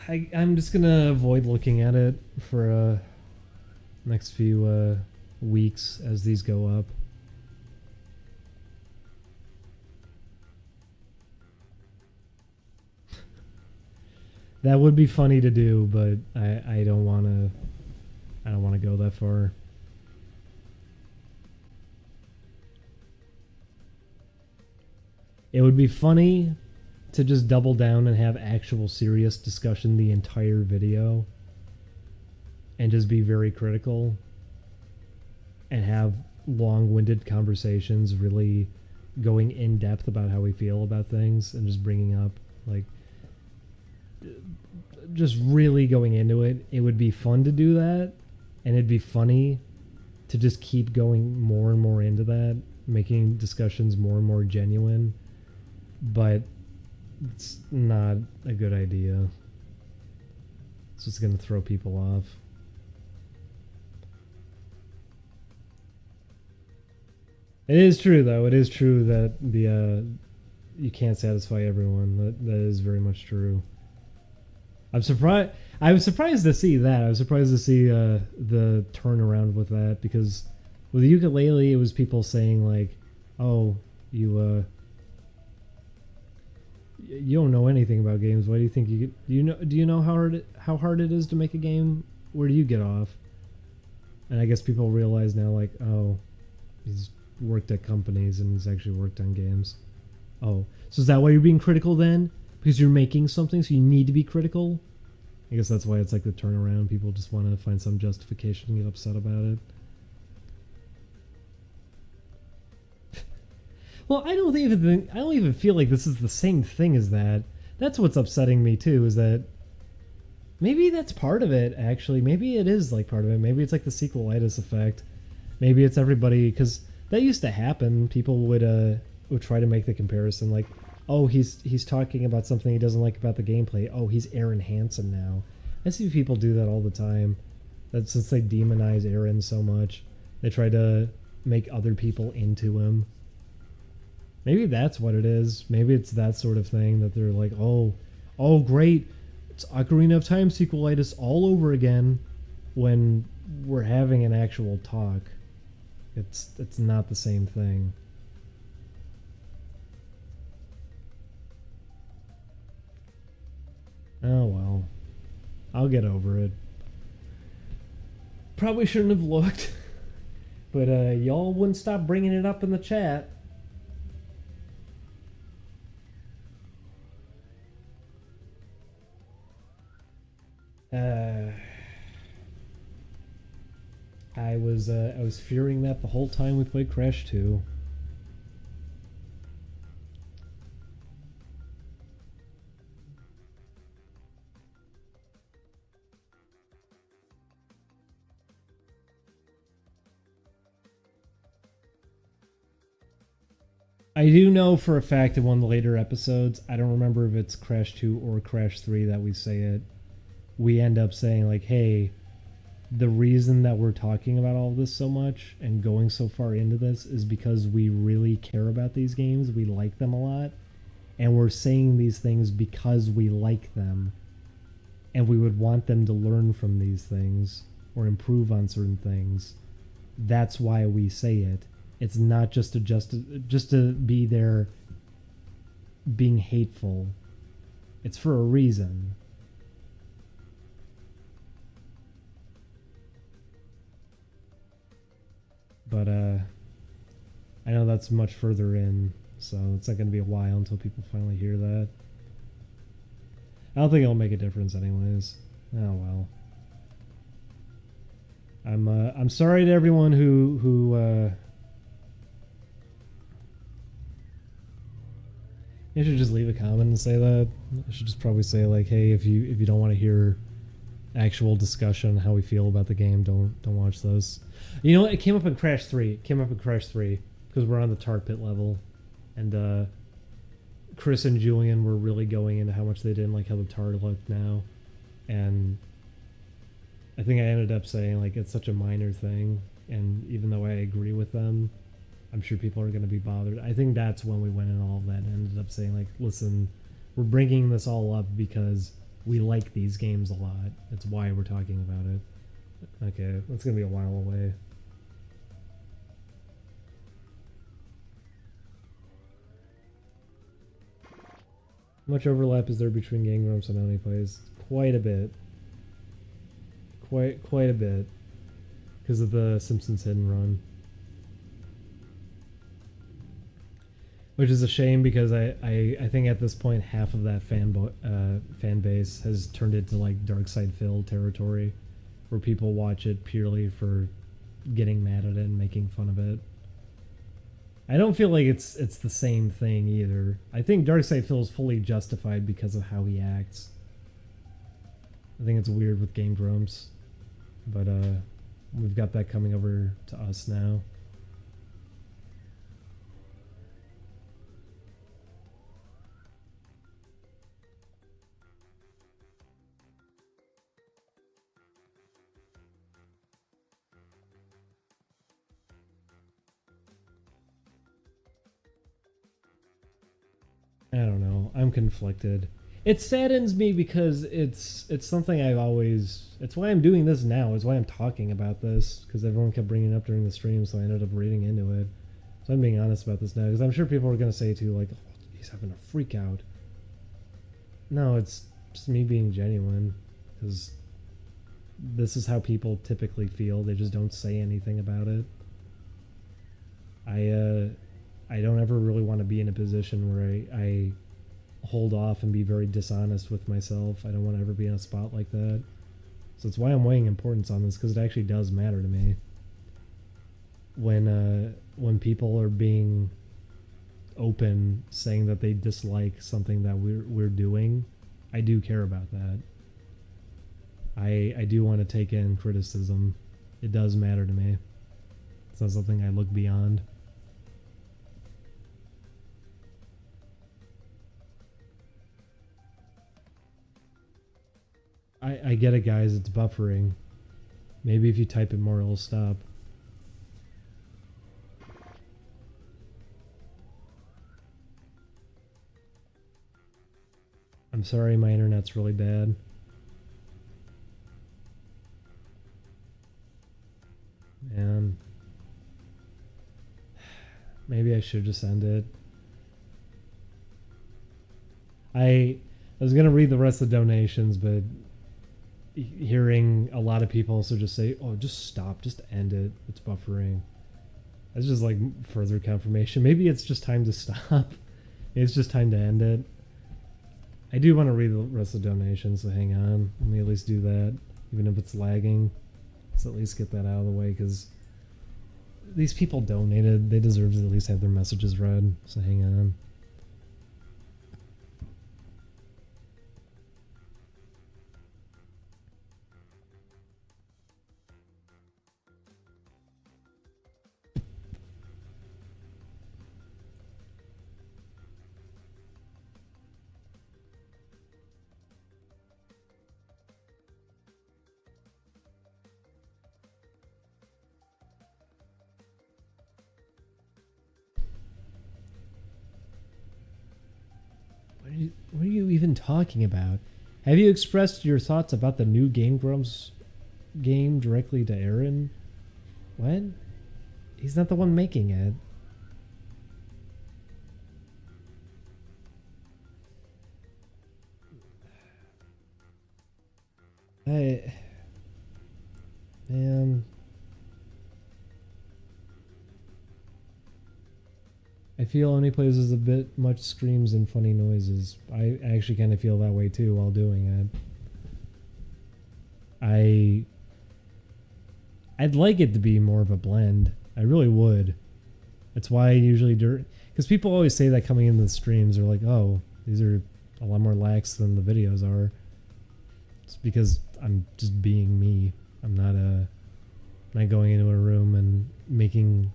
I'm just gonna avoid looking at it for next few weeks as these go up. That would be funny to do, but I don't want to. I don't want to go that far. It would be funny to just double down and have actual serious discussion the entire video and just be very critical and have long-winded conversations really going in depth about how we feel about things and just bringing up like just really going into it. It would be fun to do that, and it'd be funny to just keep going more and more into that, making discussions more and more genuine, but it's not a good idea. It's just going to throw people off. It is true, though. It is true that the you can't satisfy everyone. That is very much true. I'm surprised. I was surprised to see that. I was surprised to see the turnaround with that, because with the ukulele, it was people saying like, "Oh, you don't know anything about games. Why do you think you get, do you know how hard it is to make a game? Where do you get off?" And I guess people realize now, like, oh, he's worked at companies and he's actually worked on games. Oh, so is that why you're being critical then? Because you're making something, so you need to be critical? I guess that's why it's like the turnaround. People just want to find some justification and get upset about it. Well, I don't even feel like this is the same thing as that. That's what's upsetting me too, is that maybe that's part of it, actually. Maybe it is like part of it. Maybe it's like the sequelitis effect. Maybe it's everybody, because that used to happen. People would try to make the comparison, like, oh, he's talking about something he doesn't like about the gameplay. Oh, he's Aaron Hansen now. I see people do that all the time. That since they demonize Aaron so much, they try to make other people into him. Maybe that's what it is. Maybe it's that sort of thing that they're like, oh, great, it's Ocarina of Time sequelitis all over again, when we're having an actual talk. It's not the same thing. Oh well. I'll get over it. Probably shouldn't have looked. But y'all wouldn't stop bringing it up in the chat. I was fearing that the whole time we played Crash 2. I do know for a fact in one of the later episodes, I don't remember if it's Crash 2 or Crash 3 that we say it, we end up saying like, hey, the reason that we're talking about all this so much and going so far into this is because we really care about these games. We like them a lot. And we're saying these things because we like them. And we would want them to learn from these things or improve on certain things. That's why we say it. It's not just to be there being hateful. It's for a reason. But I know that's much further in, so it's not going to be a while until people finally hear that. I don't think it'll make a difference anyways. Oh well. I'm sorry to everyone who you should just leave a comment and say that. I should just probably say like, hey, if you don't want to hear actual discussion on how we feel about the game, don't watch those. You know what? It came up in Crash 3. It came up in Crash 3 because we're on the tar pit level, and Chris and Julian were really going into how much they didn't like how the tar looked now, and I think I ended up saying like it's such a minor thing, and even though I agree with them, I'm sure people are going to be bothered. I think that's when we went in all of that and ended up saying like, listen, we're bringing this all up because we like these games a lot. That's why we're talking about it. Okay, that's gonna be a while away. How much overlap is there between Game Grumps and Oni Plays? Quite a bit. Quite a bit. Because of the Simpsons Hidden Run. Which is a shame because I think at this point half of that fan base has turned into like Dark Side Phil territory, where people watch it purely for getting mad at it and making fun of it. I don't feel like it's the same thing either. I think Dark Side Phil is fully justified because of how he acts. I think it's weird with Game Grumps, but we've got that coming over to us now. I don't know. I'm conflicted. It saddens me because it's something I've always. It's why I'm doing this now. It's why I'm talking about this, because everyone kept bringing it up during the stream, so I ended up reading into it. So I'm being honest about this now, because I'm sure people are going to say too, like, oh, he's having a freak out. No, it's just me being genuine, because this is how people typically feel. They just don't say anything about it. I don't ever really want to be in a position where I hold off and be very dishonest with myself. I don't want to ever be in a spot like that. So that's why I'm weighing importance on this, because it actually does matter to me. When people are being open, saying that they dislike something that we're doing, I do care about that. I do want to take in criticism. It does matter to me. It's not something I look beyond. I get it, guys. It's buffering. Maybe if you type it more, it'll stop. I'm sorry, my internet's really bad. Man. Maybe I should just end it. I was going to read the rest of the donations, but hearing a lot of people also just say, oh, just stop, just end it, it's buffering. That's just like further confirmation. Maybe it's just time to stop. It's just time to end it. I do want to read the rest of the donations, so hang on. Let me at least do that, even if it's lagging. Let's at least get that out of the way, because these people donated. They deserve to at least have their messages read, so hang on. What are you even talking about? Have you expressed your thoughts about the new Game Grumps game directly to Aaron? What? He's not the one making it. Man. I feel Oni Plays is a bit much screams and funny noises. I actually kind of feel that way too while doing it. I'd like it to be more of a blend. I really would. That's why I usually do, because people always say that coming into the streams. They're like, oh, these are a lot more lax than the videos are. It's because I'm just being me. I'm not going into a room and making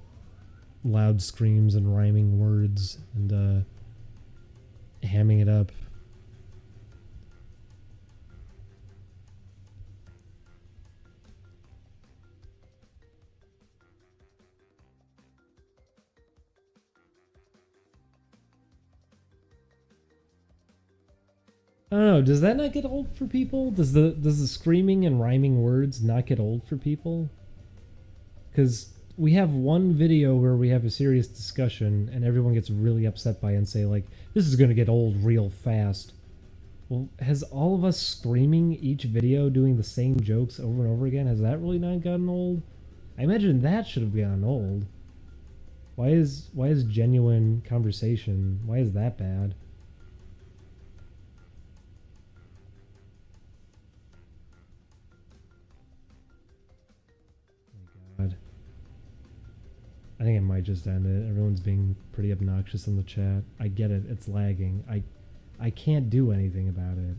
loud screams and rhyming words and hamming it up. I don't know. Does that not get old for people? Does the screaming and rhyming words not get old for people? Because we have one video where we have a serious discussion and everyone gets really upset by it and say like, this is gonna get old real fast. Well, has all of us screaming each video doing the same jokes over and over again, has that really not gotten old? I imagine that should have gotten old. Why is genuine conversation, why is that bad? Oh my god. I think I might just end it. Everyone's being pretty obnoxious in the chat. I get it, it's lagging. I can't do anything about it.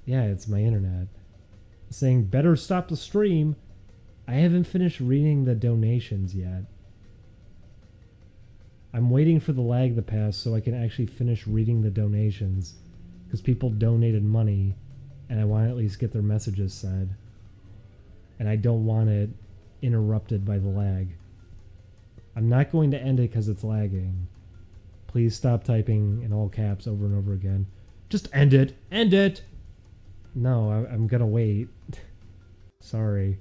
Yeah, it's my internet. Saying better stop the stream. I haven't finished reading the donations yet. I'm waiting for the lag to pass so I can actually finish reading the donations. Because people donated money and I want to at least get their messages said. And I don't want it interrupted by the lag. I'm not going to end it because it's lagging. Please stop typing in all caps over and over again. Just end it! End it! No, I'm gonna wait. Sorry.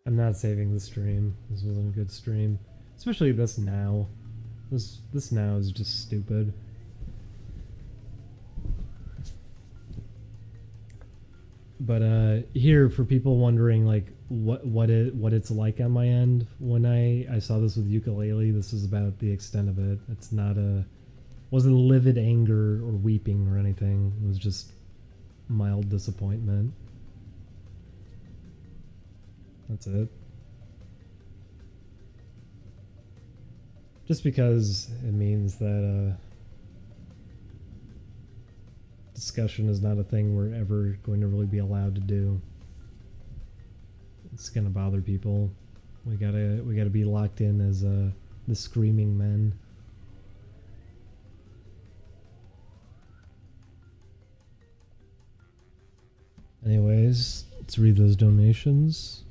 I'm not saving the stream. This wasn't a good stream. Especially this now. This now is just stupid. But here, for people wondering like what it's like on my end, when I saw this with ukulele, this is about the extent of it. It's not wasn't livid anger or weeping or anything. It was just mild disappointment. That's it. Just because it means that discussion is not a thing we're ever going to really be allowed to do. It's gonna bother people. We gotta be locked in as the screaming men. Anyways, let's read those donations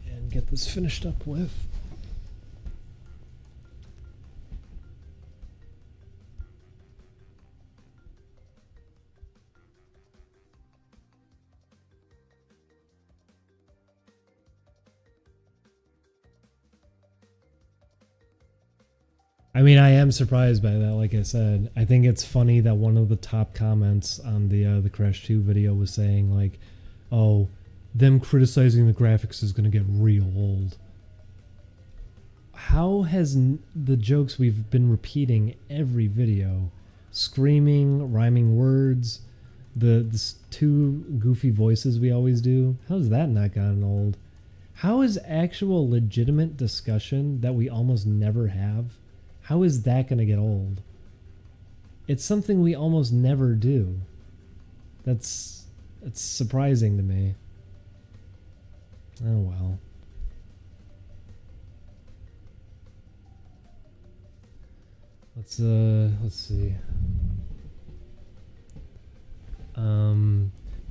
and get this finished up with. I mean, I am surprised by that, like I said. I think it's funny that one of the top comments on the Crash 2 video was saying, like, oh, them criticizing the graphics is going to get real old. How has the jokes we've been repeating every video, screaming, rhyming words, the two goofy voices we always do, how has that not gotten old? How is actual legitimate discussion that we almost never have, how is that going to get old? It's something we almost never do. That's surprising to me. Oh well. Let's see.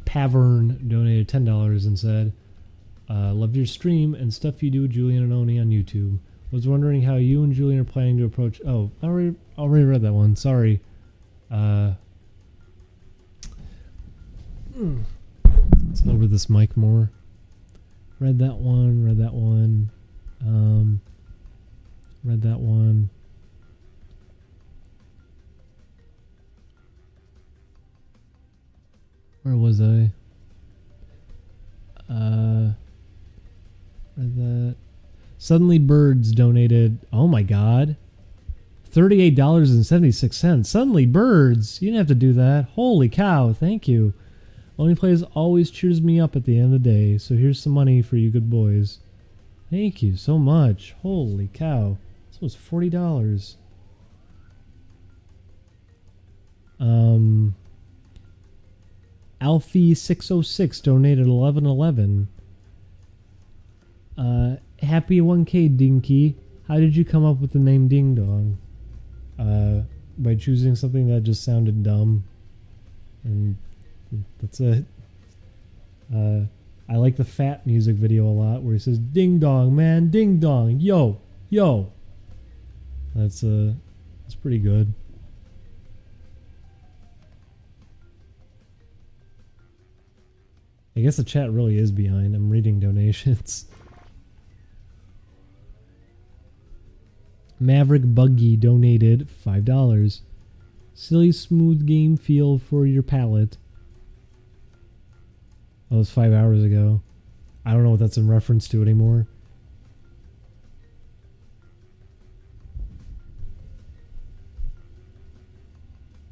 Pavern donated $10 and said, "Loved your stream and stuff you do with Julian and Oni on YouTube. Was wondering how you and Julian are planning to approach." Oh, I already read that one. Sorry. Let's lower this mic more. Read that one. Read that one. Read that one. Where was I? Read that. Suddenly Birds donated, oh my god, $38.76. Suddenly Birds, you didn't have to do that. Holy cow, thank you. Only Plays always cheers me up at the end of the day, so here's some money for you good boys. Thank you so much. Holy cow. This was $40. Alfie606 donated $11.11. Happy 1K Dinky. How did you come up with the name Ding Dong? By choosing something that just sounded dumb. And that's it. I like the Fat music video a lot where he says, "Ding dong, man, ding dong, yo, yo." That's pretty good. I guess the chat really is behind. I'm reading donations. Maverick Buggy donated $5. Silly smooth game feel for your palate. That was 5 hours ago. I don't know what that's in reference to anymore.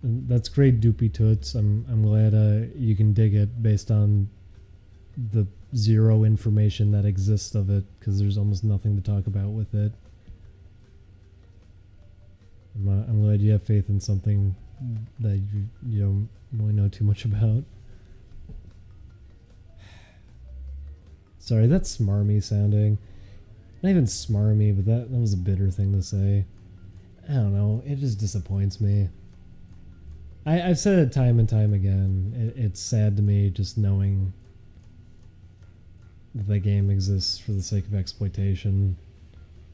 That's great, Doopy Toots. I'm glad you can dig it based on the zero information that exists of it, because there's almost nothing to talk about with it. I'm glad you have faith in something that you don't really know too much about. Sorry, that's smarmy sounding. Not even smarmy, but that was a bitter thing to say. I don't know. It just disappoints me. I've said it time and time again. It's sad to me just knowing that the game exists for the sake of exploitation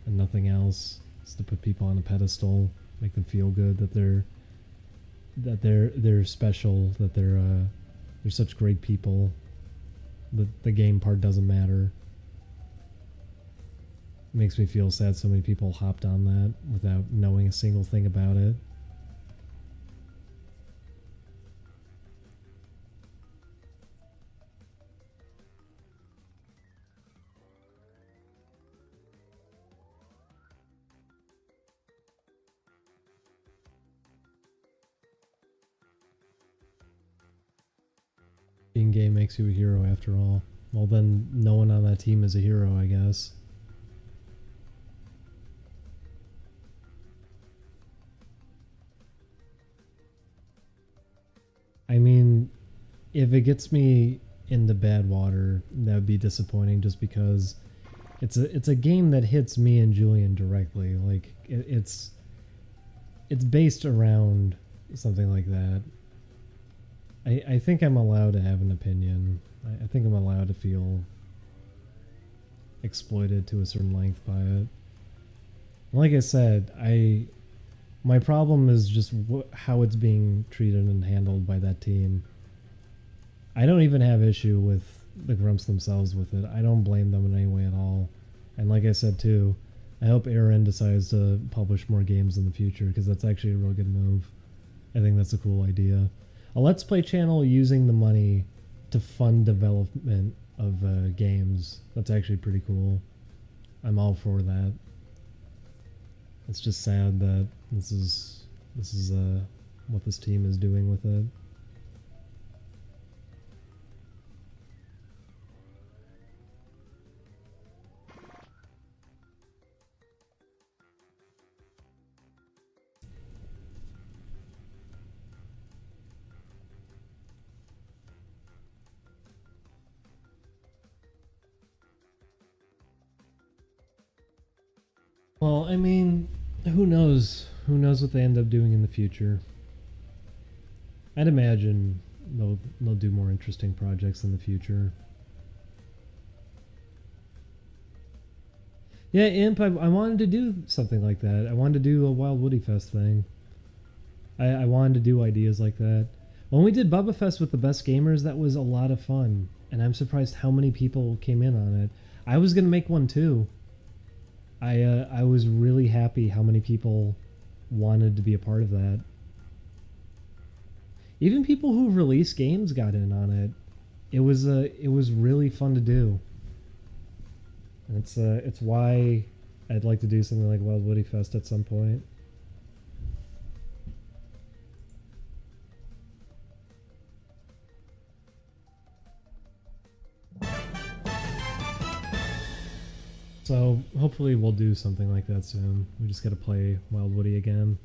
and nothing else. It's to put people on a pedestal, make them feel good that they're special, that they're such great people. The game part doesn't matter. It makes me feel sad so many people hopped on that without knowing a single thing about it. Being gay makes you a hero after all. Well, then no one on that team is a hero, I guess. I mean, if it gets me into bad water, that would be disappointing just because it's a game that hits me and Julian directly. Like, it's based around something like that. I think I'm allowed to have an opinion. I think I'm allowed to feel exploited to a certain length by it. Like I said, my problem is just how it's being treated and handled by that team. I don't even have issue with the Grumps themselves with it. I don't blame them in any way at all. And like I said too, I hope Aaron decides to publish more games in the future, because that's actually a real good move. I think that's a cool idea. A Let's Play channel using the money to fund development of games. That's actually pretty cool. I'm all for that. It's just sad that this is what this team is doing with it. Well, I mean, who knows? Who knows what they end up doing in the future? I'd imagine they'll do more interesting projects in the future. Yeah, Imp, I wanted to do something like that. I wanted to do a Wild Woody Fest thing. I wanted to do ideas like that. When we did Bubba Fest with the best gamers, that was a lot of fun. And I'm surprised how many people came in on it. I was going to make one too. I was really happy how many people wanted to be a part of that. Even people who release games got in on it. It was really fun to do. And it's why I'd like to do something like Wild Woody Fest at some point. So hopefully we'll do something like that soon. We just gotta play Wild Woody again.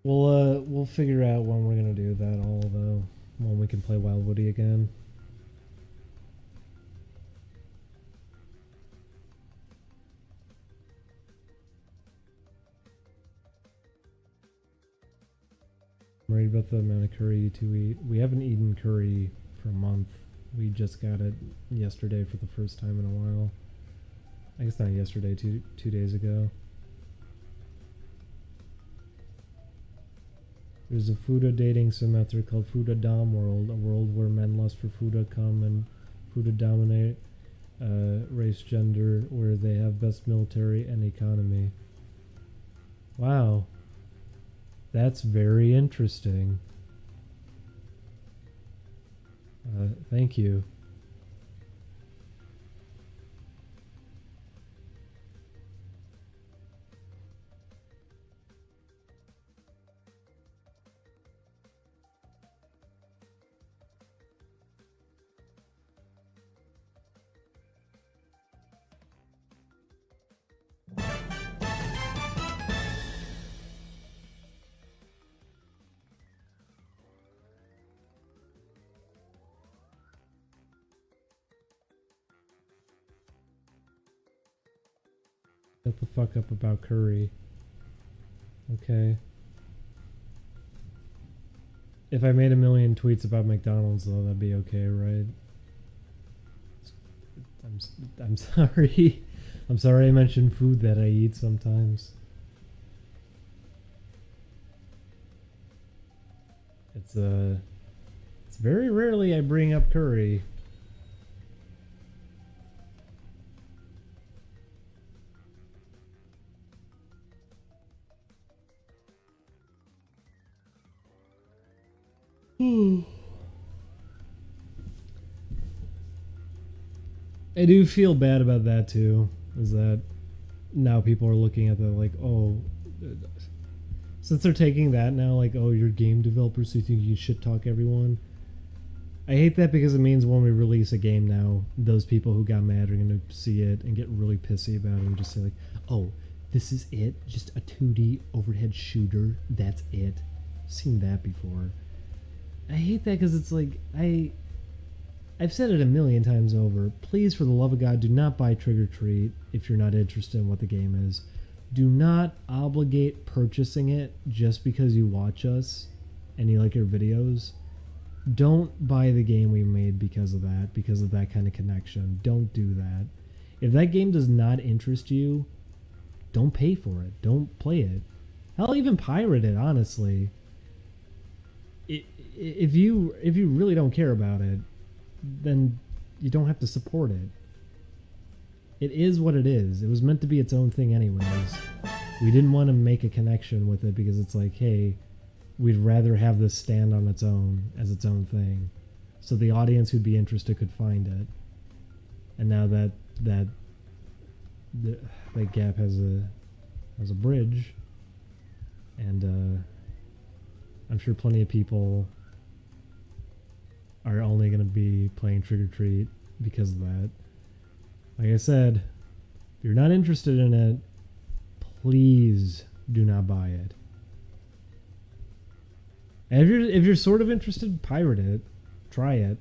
We'll figure out when we're gonna do that all though. When we can play Wild Woody again. I'm worried about the amount of curry you two eat. We haven't eaten curry for a month. We just got it yesterday for the first time in a while. I guess not yesterday, two days ago. There's a Fuda dating sim out there called Fuda Dom World, a world where men lust for Fuda come and Fuda dominate race, gender, where they have best military and economy. Wow. That's very interesting. Thank you. Shut the fuck up about curry. Okay. If I made a million tweets about McDonald's, though, that'd be okay, right? I'm sorry. I'm sorry I mentioned food that I eat sometimes. It's very rarely I bring up curry. I do feel bad about that too. Is that now people are looking at the like, oh, since they're taking that now, like, oh, you're game developers, so you think you shit talk everyone. I hate that because it means when we release a game now, those people who got mad are going to see it and get really pissy about it and just say like, oh, this is it? Just a 2D overhead shooter? That's it? Seen that before. I hate that because it's like, I've said it a million times over. Please, for the love of God, do not buy Trick or Treat if you're not interested in what the game is. Do not obligate purchasing it just because you watch us and you like our videos. Don't buy the game we made because of that kind of connection. Don't do that. If that game does not interest you, don't pay for it. Don't play it. Hell, even pirate it, honestly. If you really don't care about it, then you don't have to support it. It is what it is. It was meant to be its own thing anyways. We didn't want to make a connection with it because it's like, hey, we'd rather have this stand on its own as its own thing, so the audience who'd be interested could find it. And now that gap has a bridge, and I'm sure plenty of people are only going to be playing Trick or Treat because of that. Like I said, if you're not interested in it, please do not buy it. And if you're sort of interested, pirate it. Try it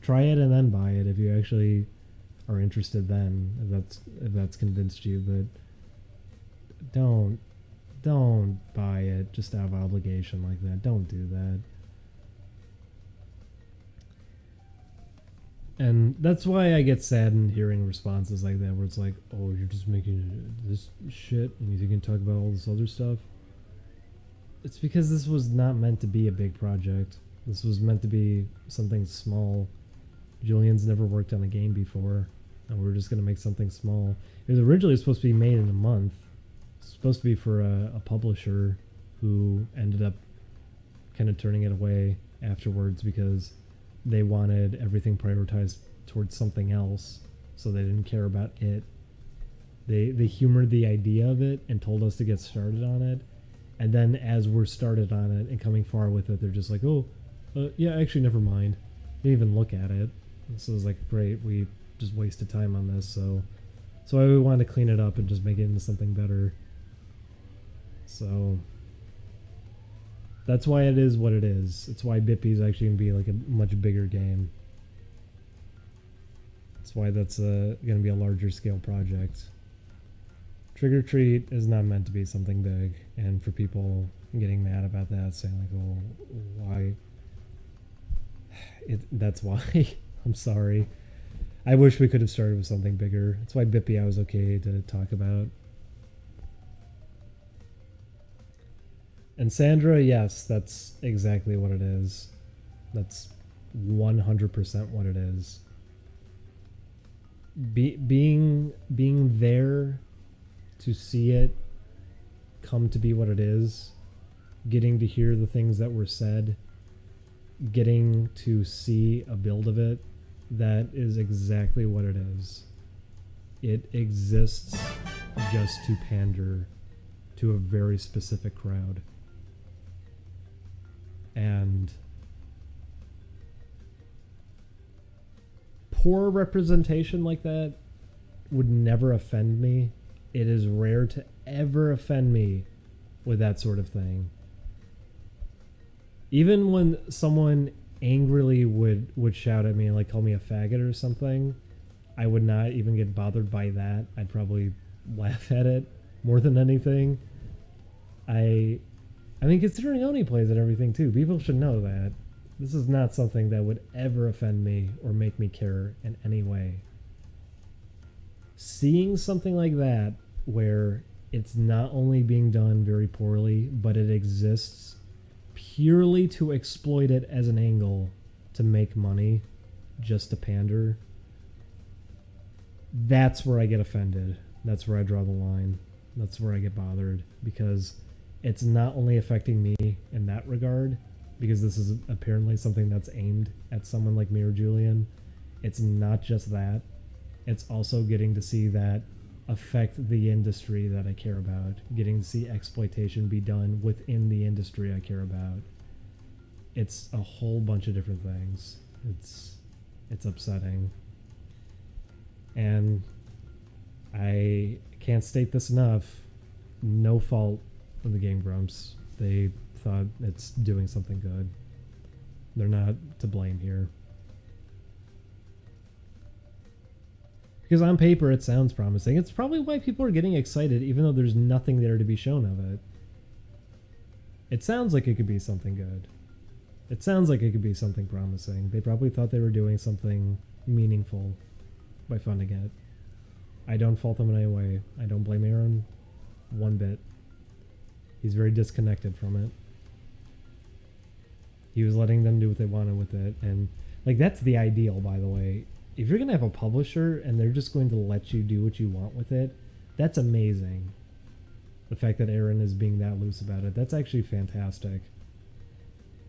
and then buy it if you actually are interested then, if that's convinced you. But don't buy it just out of obligation like that. Don't do that. And that's why I get saddened hearing responses like that, where it's like, oh, you're just making this shit and you can talk about all this other stuff. It's because this was not meant to be a big project. This was meant to be something small. Julian's never worked on a game before, and we're just going to make something small. It was originally supposed to be made in a month. It was supposed to be for a publisher who ended up kind of turning it away afterwards because they wanted everything prioritized towards something else, so they didn't care about it. They humored the idea of it and told us to get started on it. And then as we're started on it and coming far with it, they're just like, oh, yeah, actually, never mind. They didn't even look at it. So it was like, great, we just wasted time on this. So I wanted to clean it up and just make it into something better. So That's why it is what it is. It's why Bippy is actually going to be like a much bigger game. That's why that's going to be a larger scale project. Trick or Treat is not meant to be something big, and for people getting mad about that, saying like, "Oh, why?" That's why. I'm sorry. I wish we could have started with something bigger. That's why Bippy I was okay to talk about. And Sandra, yes, that's exactly what it is. That's 100% what it is. Being there to see it come to be what it is, getting to hear the things that were said, getting to see a build of it, that is exactly what it is. It exists just to pander to a very specific crowd. And poor representation like that would never offend me. It is rare to ever offend me with that sort of thing. Even when someone angrily would shout at me and like call me a faggot or something, I would not even get bothered by that. I'd probably laugh at it more than anything. I mean, considering Oni plays and everything too, people should know that this is not something that would ever offend me or make me care in any way. Seeing something like that where it's not only being done very poorly, but it exists purely to exploit it as an angle to make money, just to pander, that's where I get offended. That's where I draw the line. That's where I get bothered, because it's not only affecting me in that regard, because this is apparently something that's aimed at someone like me or Julian. It's not just that. It's also getting to see that affect the industry that I care about, getting to see exploitation be done within the industry I care about. It's a whole bunch of different things. It's upsetting. And I can't state this enough. No fault of the Game Grumps. They thought it's doing something good. They're not to blame here. Because on paper it sounds promising. It's probably why people are getting excited even though there's nothing there to be shown of it. It sounds like it could be something good. It sounds like it could be something promising. They probably thought they were doing something meaningful by funding it. I don't fault them in any way. I don't blame Aaron one bit. He's very disconnected from it. He was letting them do what they wanted with it. And like, that's the ideal, by the way. If you're going to have a publisher and they're just going to let you do what you want with it, that's amazing. The fact that Aaron is being that loose about it, that's actually fantastic.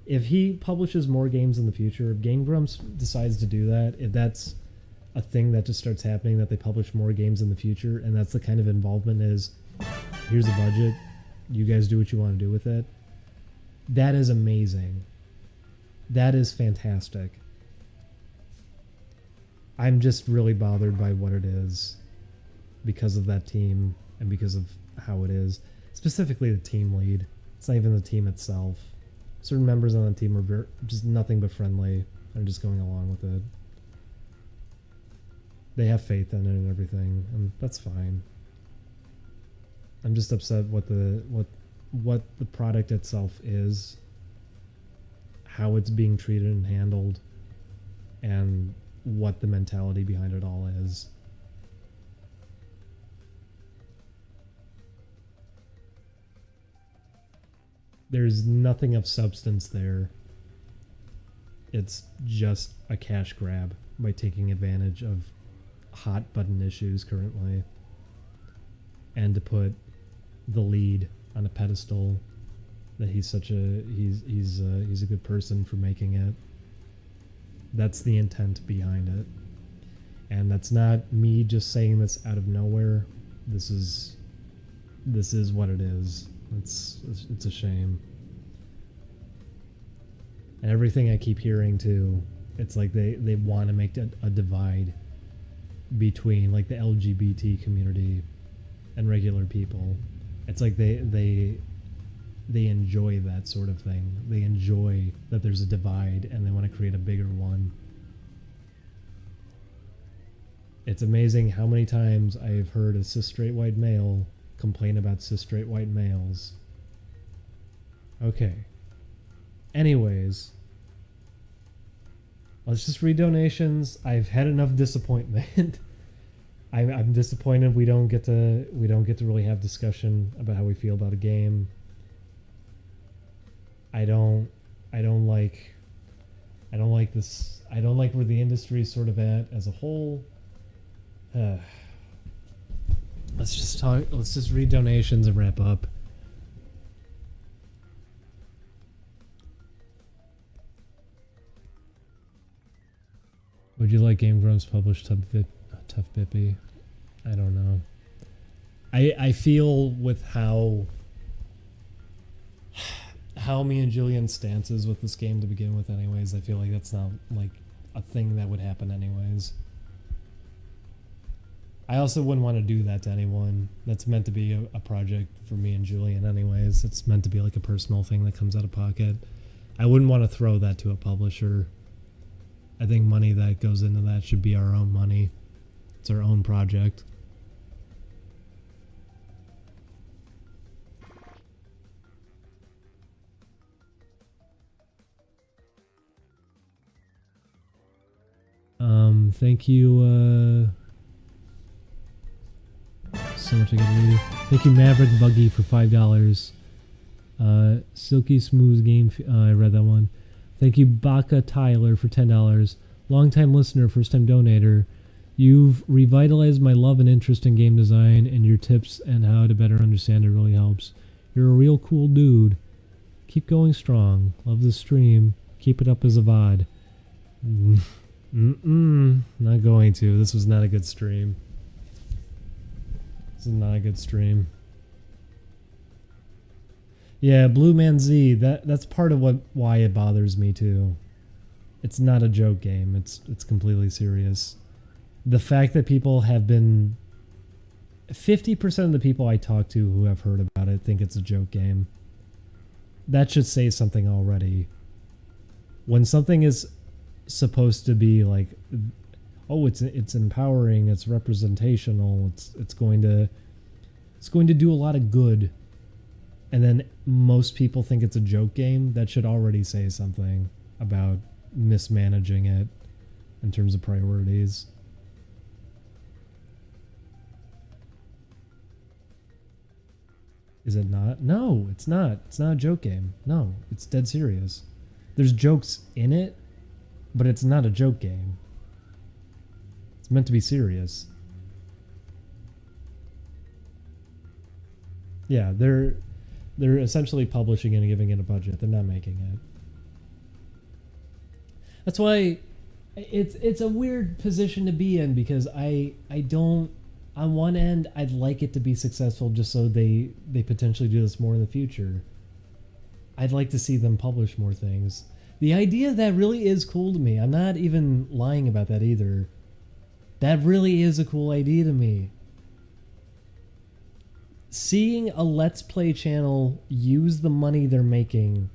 If he publishes more games in the future, if Game Grumps decides to do that, if that's a thing that just starts happening, that they publish more games in the future, and that's the kind of involvement is, here's a budget, you guys do what you want to do with it, that is amazing. That is fantastic. I'm just really bothered by what it is because of that team and because of how it is. Specifically the team lead. It's not even the team itself. Certain members on the team are just nothing but friendly. They're just going along with it. They have faith in it and everything, and that's fine. I'm just upset what the product itself is, how it's being treated and handled, and what the mentality behind it all is. There's nothing of substance there. It's just a cash grab by taking advantage of hot button issues currently, and to put the lead on a pedestal that he's a good person for making it. That's the intent behind it. And that's not me just saying this out of nowhere. This is what it is. It's a shame. And everything I keep hearing too, it's like they want to make a divide between like the LGBT community and regular people. It's like they they enjoy that sort of thing. They enjoy that there's a divide and they want to create a bigger one. It's amazing how many times I've heard a cis straight white male complain about cis straight white males. Okay. Anyways, let's just read donations. I've had enough disappointment. I'm disappointed we don't get to really have discussion about how we feel about a game. I don't like this. I don't like where the industry is sort of at as a whole. Let's just read donations and wrap up. Would you like Game Grumps published Tough Bippy? I don't know. I feel with how me and Julian's stance is with this game to begin with anyways, I feel like that's not like a thing that would happen anyways. I also wouldn't want to do that to anyone. That's meant to be a project for me and Julian anyways. It's meant to be like a personal thing that comes out of pocket. I wouldn't want to throw that to a publisher. I think money that goes into that should be our own money. It's our own project. Thank you, so much I gotta read. Thank you, Maverick Buggy, for $5. Silky Smooth Game, I read that one. Thank you, Baka Tyler, for $10. Long-time listener, first-time donator. You've revitalized my love and interest in game design, and your tips and how to better understand it really helps. You're a real cool dude. Keep going strong. Love the stream. Keep it up as a VOD. Not going to. This was not a good stream. This is not a good stream. Yeah, Blue Man Z, that's part of why it bothers me too. It's not a joke game. It's completely serious. The fact that people have been 50% of the people I talk to who have heard about it think it's a joke game. That should say something already. When something is supposed to be like, oh, it's empowering, it's representational, it's going to do a lot of good, and then most people think it's a joke game, that should already say something about mismanaging it in terms of priorities. Is it not? No, it's not. It's not a joke game. No, it's dead serious. There's jokes in it, but it's not a joke game. It's meant to be serious. Yeah, they're essentially publishing it and giving it a budget. They're not making it. That's why it's a weird position to be in, because I don't, on one end, I'd like it to be successful just so they potentially do this more in the future. I'd like to see them publish more things. The idea of that really is cool to me. I'm not even lying about that either. That really is a cool idea to me. Seeing a Let's Play channel use the money they're making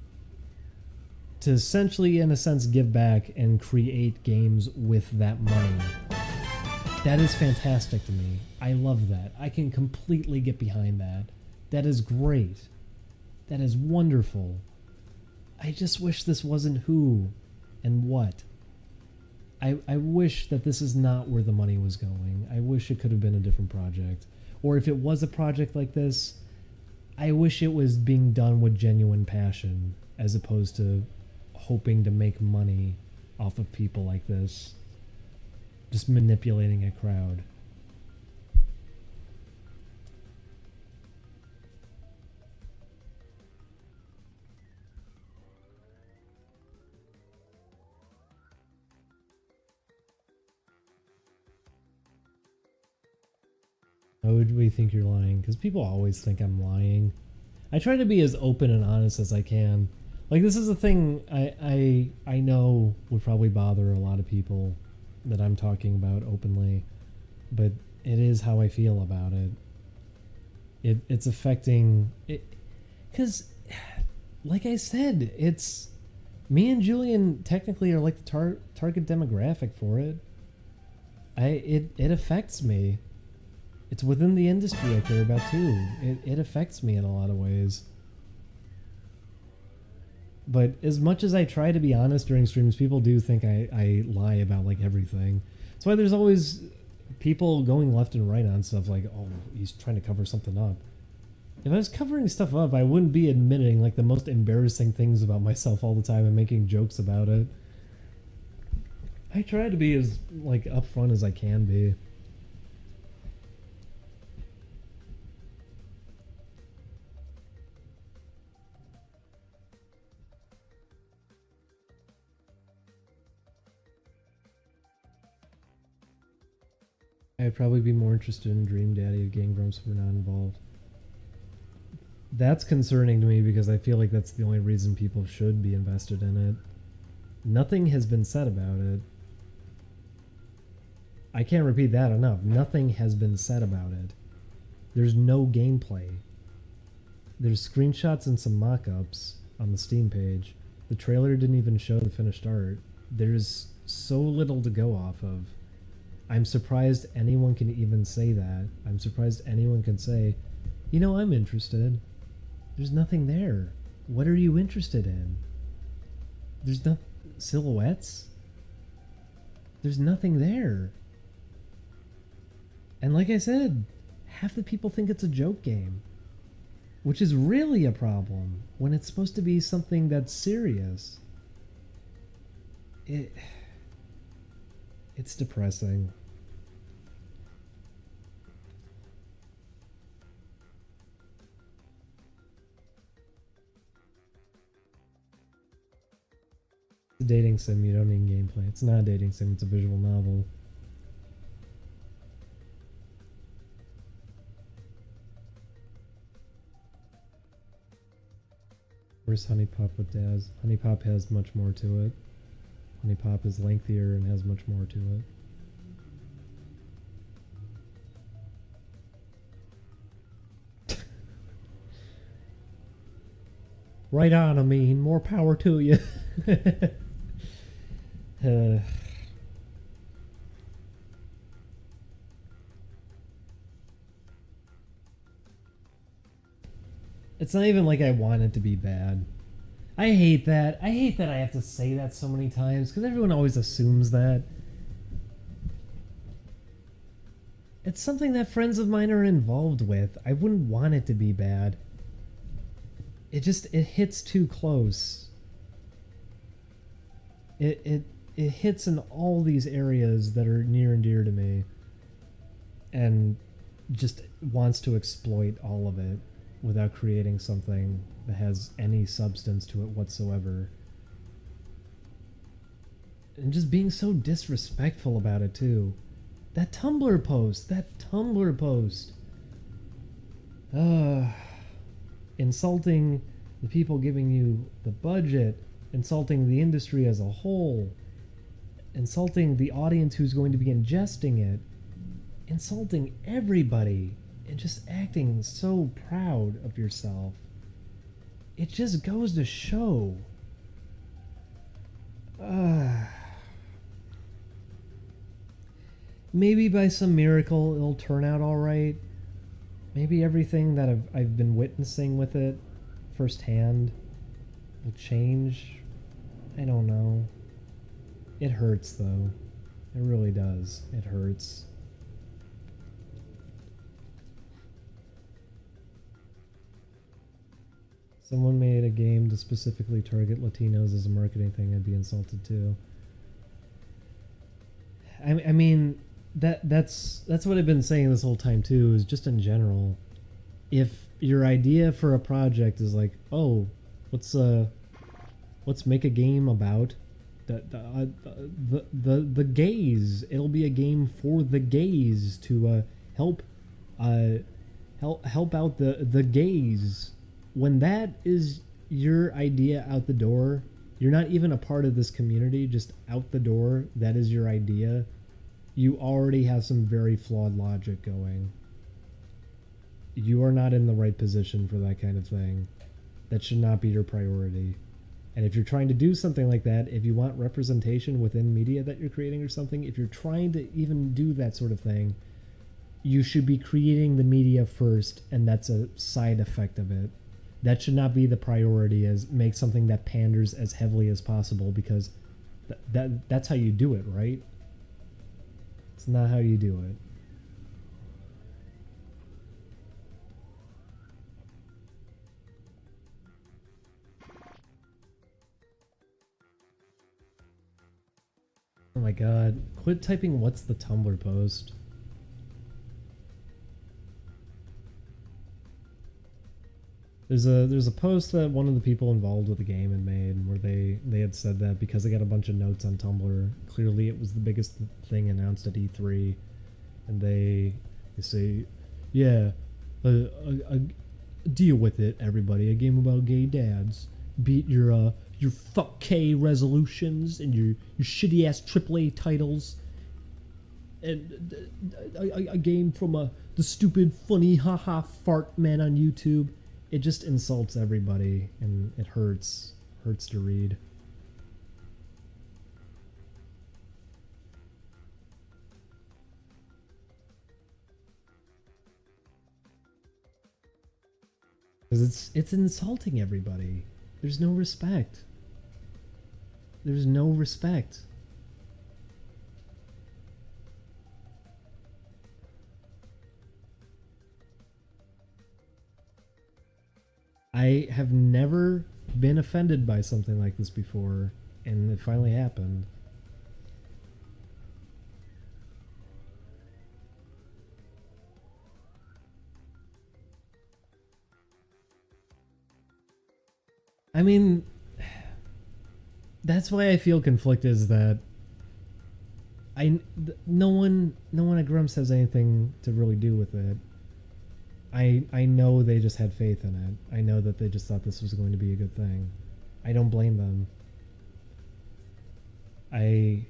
to essentially, in a sense, give back and create games with that money. That is fantastic to me. I love that. I can completely get behind that. That is great. That is wonderful. I just wish this wasn't who and what. I wish that this is not where the money was going. I wish it could have been a different project. Or if it was a project like this, I wish it was being done with genuine passion as opposed to hoping to make money off of people like this. Just manipulating a crowd. Why would we think you're lying? Because people always think I'm lying. I try to be as open and honest as I can. Like, this is a thing I know would probably bother a lot of people that I'm talking about openly, but it is how I feel about it. It's affecting it, because like I said, it's me and Julian technically are like the target demographic for it. It affects me. It's within the industry I care about too. It affects me in a lot of ways. But as much as I try to be honest during streams, people do think I lie about like everything. That's why there's always people going left and right on stuff like, oh, he's trying to cover something up. If I was covering stuff up, I wouldn't be admitting like the most embarrassing things about myself all the time and making jokes about it. I try to be as like upfront as I can be. I'd probably be more interested in Dream Daddy if Gang Grumps were not involved. That's concerning to me because I feel like that's the only reason people should be invested in it. Nothing has been said about it. I can't repeat that enough. Nothing has been said about it. There's no gameplay. There's screenshots and some mock-ups on the Steam page. The trailer didn't even show the finished art. There's so little to go off of. I'm surprised anyone can even say that. I'm surprised anyone can say, you know, I'm interested. There's nothing there. What are you interested in? There's no silhouettes? There's nothing there. And like I said, half the people think it's a joke game, which is really a problem when it's supposed to be something that's serious. It's depressing. It's a dating sim, you don't need gameplay. It's not a dating sim, it's a visual novel. Where's Honey Pop with Daz? Honey Pop has much more to it. Honey Pop is lengthier and has much more to it. Right on, I mean, more power to you. It's not even like I want it to be bad. I hate that. I hate that I have to say that so many times because everyone always assumes that. It's something that friends of mine are involved with. I wouldn't want it to be bad. It hits too close. It hits in all these areas that are near and dear to me, and just wants to exploit all of it without creating something that has any substance to it whatsoever. And just being so disrespectful about it too. That Tumblr post. Insulting the people giving you the budget, insulting the industry as a whole, insulting the audience who's going to be ingesting it, insulting everybody, and just acting so proud of yourself. It just goes to show. Maybe by some miracle it'll turn out alright. Maybe everything that I've been witnessing with it firsthand will change. I don't know. It hurts though. It really does. It hurts. Someone made a game to specifically target Latinos as a marketing thing, I'd be insulted too. I mean, that's what I've been saying this whole time too, is just in general. If your idea for a project is like, oh, let's make a game about the gays. It'll be a game for the gays to help out the gays. When that is your idea out the door, you're not even a part of this community, just out the door, that is your idea, you already have some very flawed logic going. You are not in the right position for that kind of thing. That should not be your priority. And if you're trying to do something like that, if you want representation within media that you're creating or something, if you're trying to even do that sort of thing, you should be creating the media first, and that's a side effect of it. That should not be the priority, as make something that panders as heavily as possible, because that's how you do it, right? It's not how you do it. Oh my god. Quit typing what's the Tumblr post. There's a post that one of the people involved with the game had made where they had said that because they got a bunch of notes on Tumblr, clearly it was the biggest thing announced at E3, and they say, yeah, deal with it, everybody. A game about gay dads. Beat your fuck K resolutions and your shitty ass AAA titles, and a game from the stupid funny haha fart man on YouTube. It just insults everybody, and it hurts to read. Because it's insulting everybody. There's no respect. There's no respect. I have never been offended by something like this before, and it finally happened. I mean, that's why I feel conflicted, is that no one at Grumps has anything to really do with it. I know they just had faith in it. I know that they just thought this was going to be a good thing. I don't blame them. And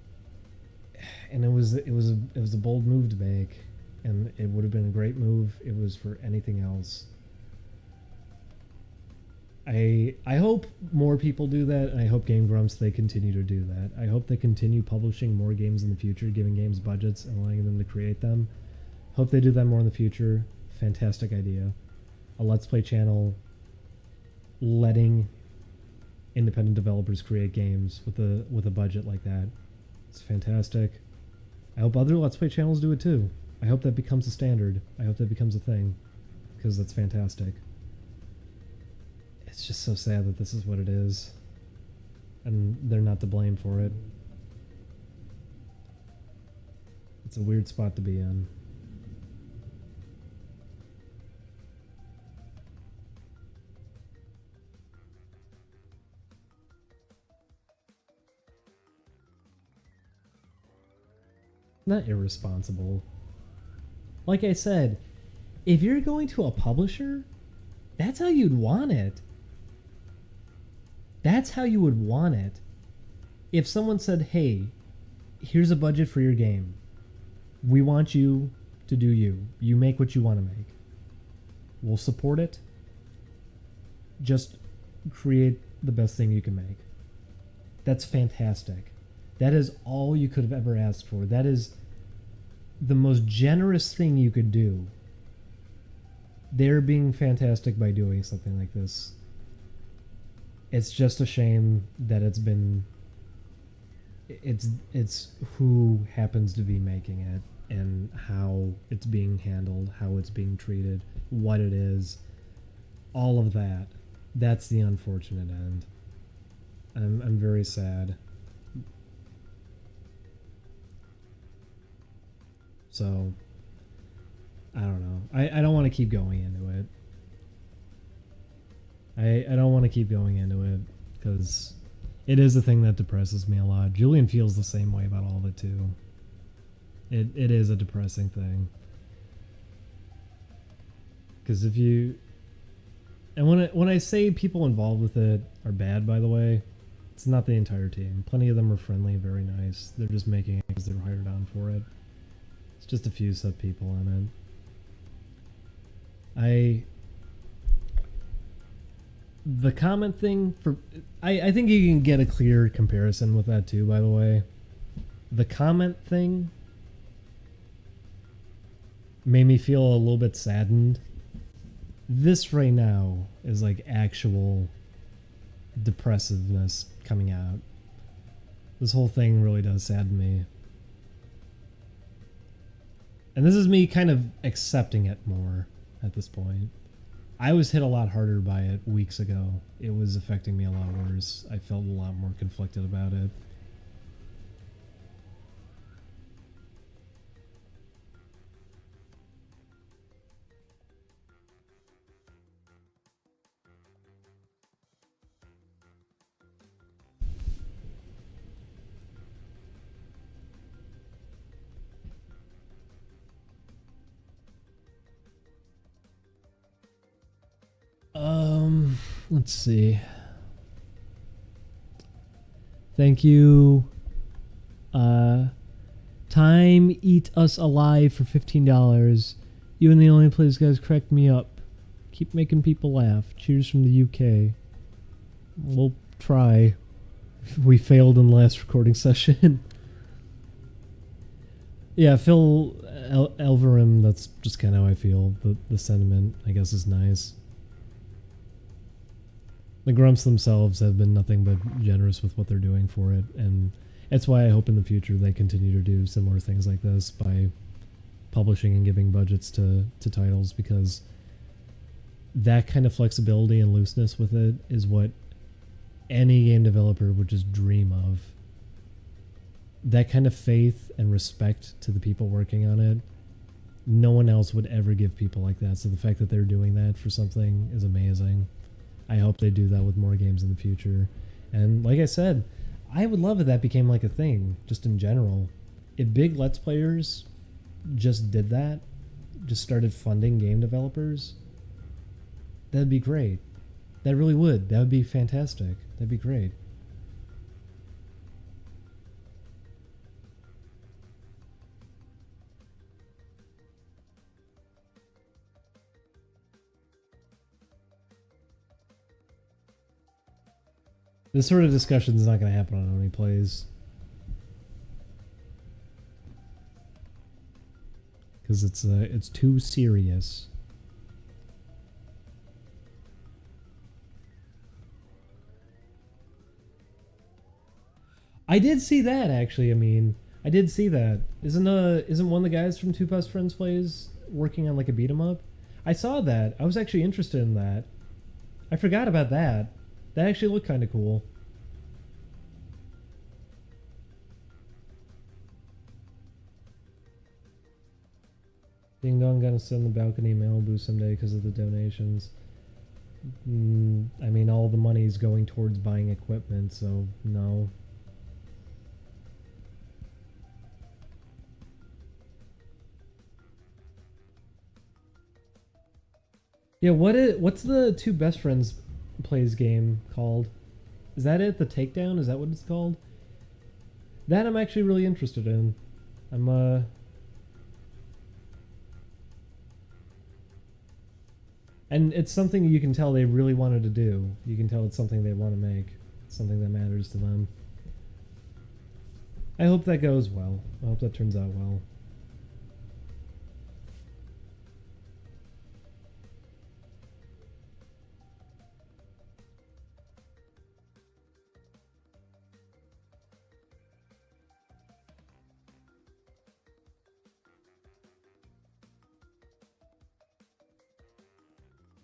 it was a bold move to make, and it would have been a great move if it was for anything else. I hope more people do that, and I hope Game Grumps, they continue to do that. I hope they continue publishing more games in the future, giving games budgets and allowing them to create them. Hope they do that more in the future. Fantastic idea. A Let's Play channel letting independent developers create games with a budget like that. It's fantastic. I hope other Let's Play channels do it too. I hope that becomes a standard. I hope that becomes a thing, because that's fantastic. It's just so sad that this is what it is, and they're not to blame for it. It's a weird spot to be in. Not irresponsible. Like I said, if you're going to a publisher, that's how you'd want it. That's how you would want it. If someone said, hey, here's a budget for your game. We want you to do you. You make what you want to make. We'll support it. Just create the best thing you can make. That's fantastic. That is all you could have ever asked for. That is the most generous thing you could do. They're being fantastic by doing something like this. It's just a shame that it's who happens to be making it, and how it's being handled, how it's being treated, what it is, all of that. That's the unfortunate end. I'm very sad. So, I don't know. I don't want to keep going into it. I don't want to keep going into it, because it is a thing that depresses me a lot. Julian feels the same way about all of it too. It is a depressing thing. Because if you... And when I say people involved with it are bad, by the way, it's not the entire team. Plenty of them are friendly, very nice. They're just making it because they were hired on for it. It's just a few sub people on it. The comment thing for I think you can get a clear comparison with that too, by the way. The comment thing made me feel a little bit saddened. This right now is like actual depressiveness coming out. This whole thing really does sadden me. And this is me kind of accepting it more at this point. I was hit a lot harder by it weeks ago. It was affecting me a lot worse. I felt a lot more conflicted about it. Let's see. Thank you. Time Eat Us Alive for $15. You and the only place guys cracked me up. Keep making people laugh. Cheers from the UK. We'll try. We failed in the last recording session. Yeah, Phil Elverum, that's just kind of how I feel. The sentiment, I guess, is nice. The Grumps themselves have been nothing but generous with what they're doing for it, and that's why I hope in the future they continue to do similar things like this by publishing and giving budgets to titles, because that kind of flexibility and looseness with it is what any game developer would just dream of. That kind of faith and respect to the people working on it, no one else would ever give people like that. So the fact that they're doing that for something is amazing. I hope they do that with more games in the future. And like I said, I would love if that became like a thing, just in general. If big Let's Players just did that, just started funding game developers, that'd be great. That really would. That would be fantastic. That'd be great. This sort of discussion is not going to happen on Only Plays. Because it's too serious. I did see that, actually. I mean, I did see that. Isn't one of the guys from Two Best Friends Plays working on like a beat 'em up? I saw that. I was actually interested in that. I forgot about that. That actually looked kind of cool. Ding Dong gonna sit on the balcony in Malibu someday because of the donations. I mean, all the money is going towards buying equipment, so no. Yeah, what's the Two Best Friends Plays game called? Is that it? The Takedown? Is that what it's called? That I'm actually really interested in. And it's something you can tell they really wanted to do. You can tell it's something they want to make. It's something that matters to them. I hope that goes well. I hope that turns out well.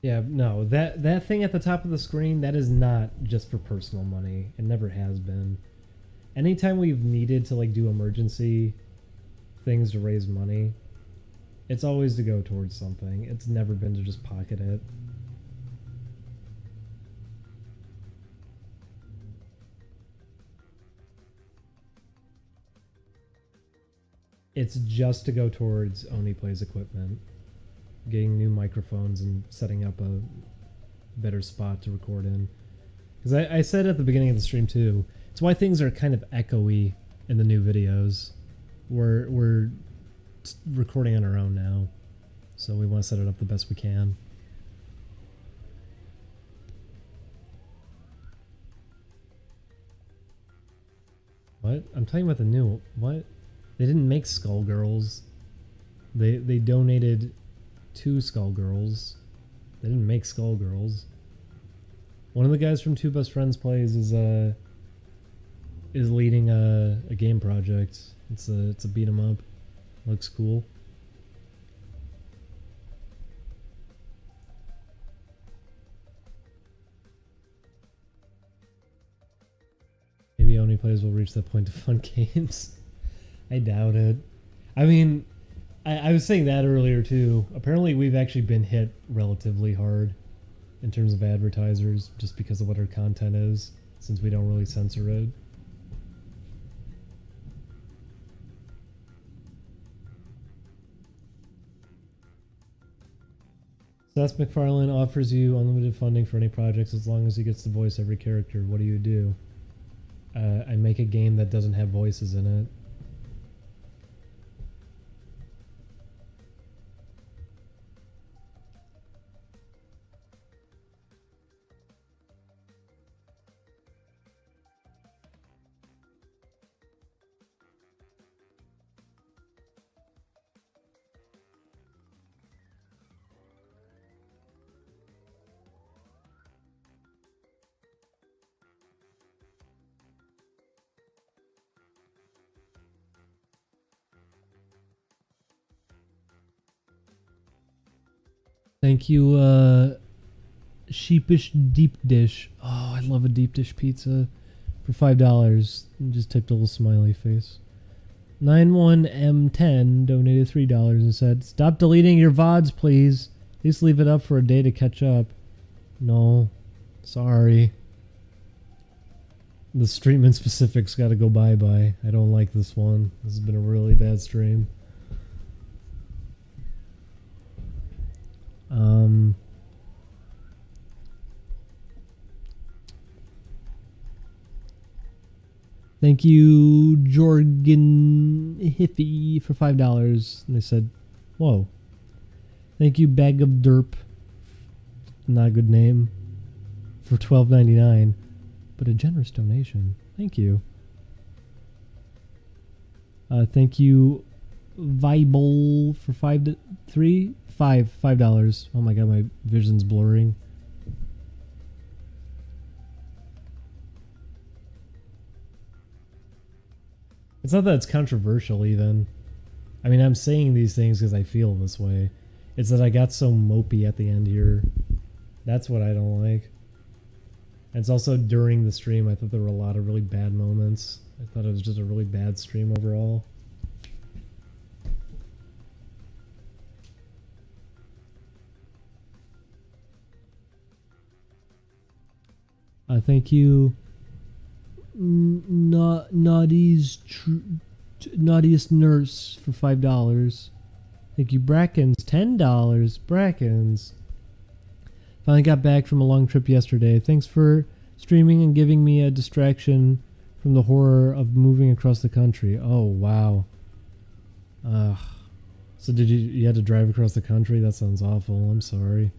Yeah, no, that thing at the top of the screen, that is not just for personal money. It never has been. Anytime we've needed to like do emergency things to raise money, it's always to go towards something. It's never been to just pocket it. It's just to go towards Only Plays equipment. Getting new microphones and setting up a better spot to record in. Because I said at the beginning of the stream too, it's why things are kind of echoey in the new videos. We're recording on our own now, so we want to set it up the best we can. What? I'm talking about the new... What? They didn't make Skullgirls. They donated 2 Skullgirls. They didn't make Skullgirls. One of the guys from Two Best Friends Plays is leading a game project. It's a beat 'em up. Looks cool. Maybe only players will reach that point to fund games. I doubt it. I mean, I was saying that earlier too. Apparently we've actually been hit relatively hard in terms of advertisers just because of what our content is, since we don't really censor it. Seth MacFarlane offers you unlimited funding for any projects as long as he gets to voice every character. What do you do? I make a game that doesn't have voices in it. Thank you, Sheepish Deep Dish. Oh, I love a deep dish pizza. For $5. Just typed a little smiley face. 91M10 donated $3 and said, "Stop deleting your VODs, please. At least leave it up for a day to catch up." No. Sorry. The stream in specific's gotta go bye-bye. I don't like this one. This has been a really bad stream. Thank you, Jorgen Hiffy, for $5. And they said, whoa. Thank you, Bag of Derp. Not a good name. For $12.99. But a generous donation. Thank you. Thank you, Viable, for $5. Oh my god, my vision's blurring. It's not that it's controversial even. I mean, I'm saying these things because I feel this way. It's that I got so mopey at the end here. That's what I don't like. And it's also during the stream, I thought there were a lot of really bad moments. I thought it was just a really bad stream overall. Thank you, Naughtiest Nurse, for $5. Thank you, Brackens, $10. Brackens. Finally got back from a long trip yesterday. Thanks for streaming and giving me a distraction from the horror of moving across the country. Oh, wow. So did you had to drive across the country? That sounds awful. I'm sorry.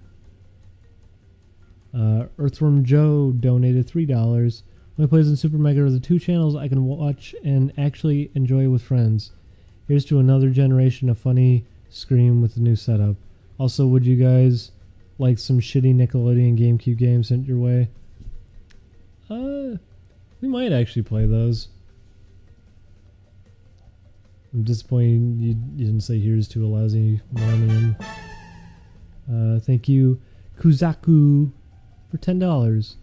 Earthworm Joe donated $3. My plays in Super Mega are the 2 channels I can watch and actually enjoy with friends. Here's to another generation of funny Scream with the new setup. Also, would you guys like some shitty Nickelodeon GameCube games sent your way? We might actually play those. I'm disappointed you didn't say here's to a lousy millennium. Thank you, Kuzaku, for $10.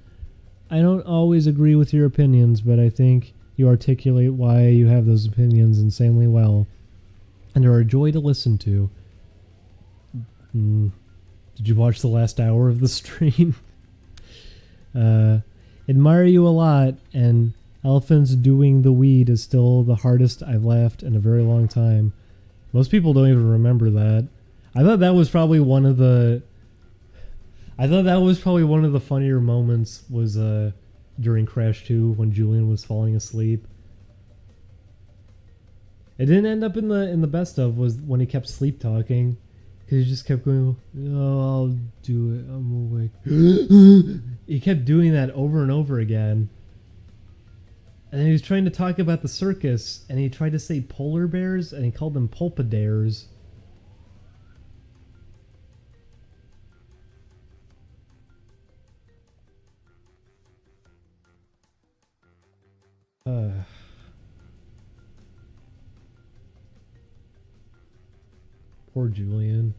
I don't always agree with your opinions, but I think you articulate why you have those opinions insanely well, and are a joy to listen to. Did you watch the last hour of the stream? Admire you a lot, and elephants doing the weed is still the hardest I've laughed in a very long time. Most people don't even remember that. I thought that was probably one of the funnier moments was during Crash 2 when Julian was falling asleep. It didn't end up in the best of was when he kept sleep talking, because he just kept going, "Oh, I'll do it. I'm awake." He kept doing that over and over again. And he was trying to talk about the circus, and he tried to say polar bears, and he called them pulpidaires. Poor Julian.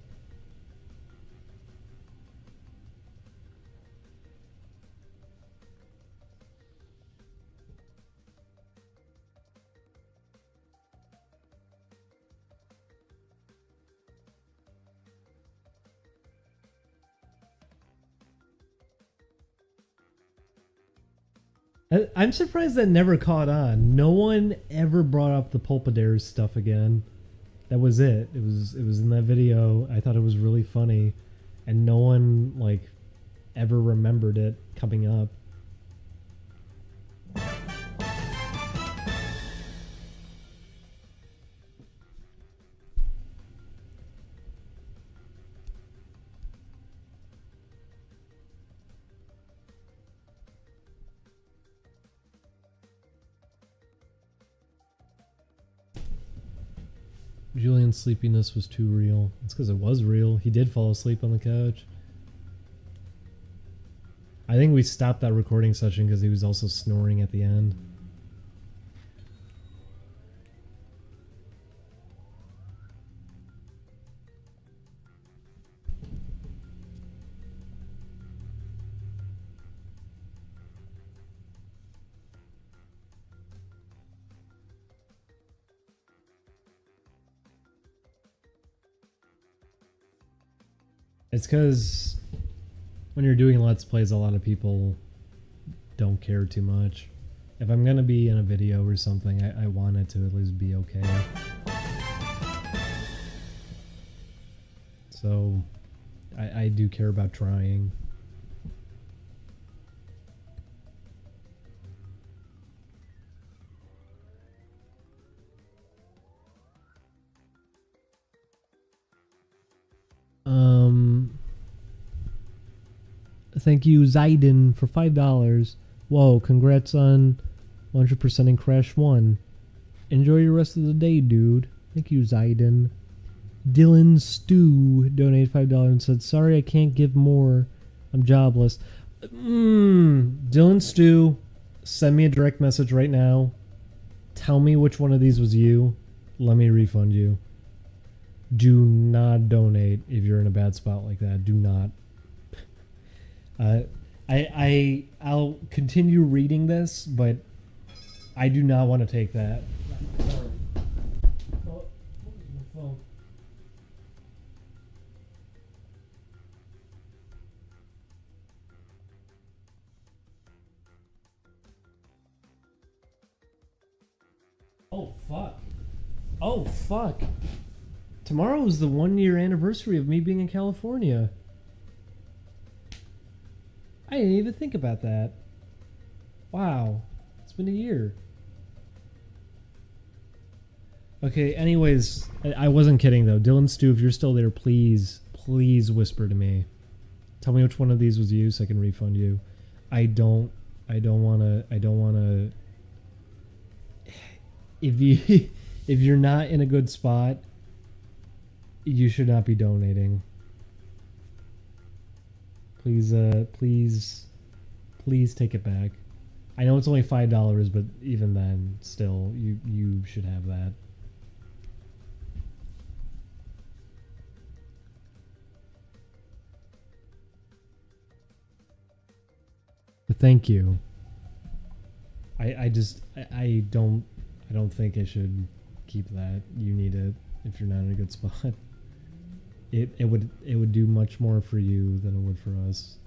I'm surprised that never caught on. No one ever brought up the Pulpidaires stuff again. That was it. It was in that video. I thought it was really funny, and no one like ever remembered it coming up. Julian's sleepiness was too real. It's because it was real. He did fall asleep on the couch. I think we stopped that recording session because he was also snoring at the end. It's because when you're doing Let's Plays, a lot of people don't care too much. If I'm going to be in a video or something, I want it to at least be okay. So, I do care about trying. Thank you, Zaiden, for $5. Whoa, congrats on 100% in Crash 1. Enjoy your rest of the day, dude. Thank you, Zaiden. Dylan Stew donated $5 and said, sorry I can't give more. I'm jobless. Dylan Stew, send me a direct message right now. Tell me which one of these was you. Let me refund you. Do not donate if you're in a bad spot like that. Do not. I'll continue reading this, but I do not want to take that. Oh fuck. Oh fuck. Tomorrow is the 1-year anniversary of me being in California. I didn't even think about that. Wow. It's been a year. Okay, anyways, I wasn't kidding though. Dylan Stew, if you're still there, please whisper to me. Tell me which one of these was you so I can refund you. I don't wanna if you're not in a good spot, you should not be donating. Please take it back. I know it's only $5, but even then, still, you should have that. But thank you. I don't think I should keep that. You need it if you're not in a good spot. It would do much more for you than it would for us.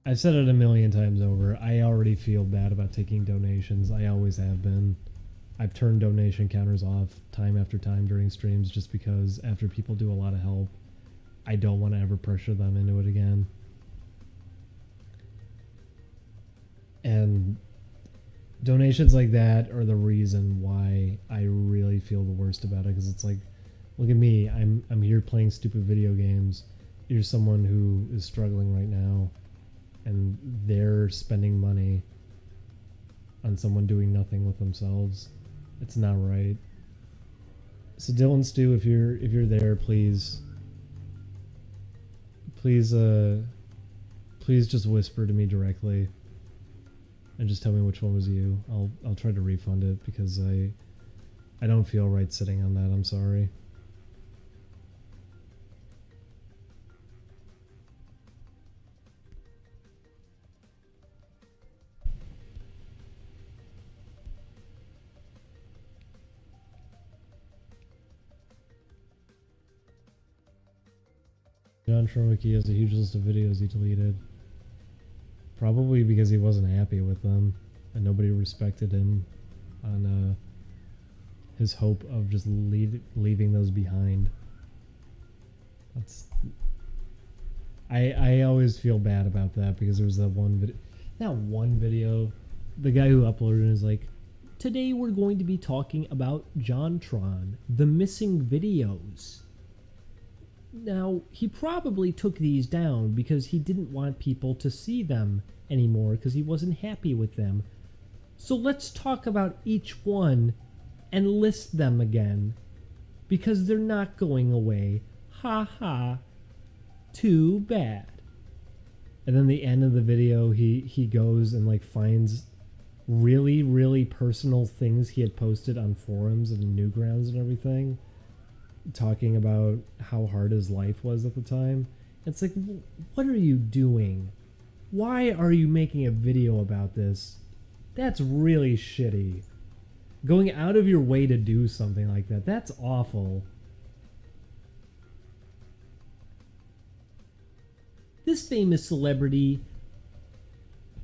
I've said it a million times over. I already feel bad about taking donations. I always have been. I've turned donation counters off time after time during streams just because after people do a lot of help, I don't want to ever pressure them into it again. And donations like that are the reason why I really feel the worst about it, because it's like Look at me. I'm here playing stupid video games. You're someone who is struggling right now, and they're spending money on someone doing nothing with themselves. It's not right. So Dylan Stu, if you're there, please just whisper to me directly and just tell me which one was you. I'll try to refund it because I don't feel right sitting on that. I'm sorry. John Trumwicky has a huge list of videos he deleted. Probably because he wasn't happy with them and nobody respected him on his hope of just leaving those behind. I always feel bad about that because there was that one video, not one video, the guy who uploaded it is like, today we're going to be talking about JonTron, the missing videos. Now, he probably took these down because he didn't want people to see them anymore because he wasn't happy with them. So let's talk about each one and list them again because they're not going away. Ha ha. Too bad. And then the end of the video, he goes and like finds really, really personal things he had posted on forums and Newgrounds and everything, talking about how hard his life was at the time. It's like, what are you doing? Why are you making a video about this? That's really shitty. Going out of your way to do something like that, that's awful. This famous celebrity,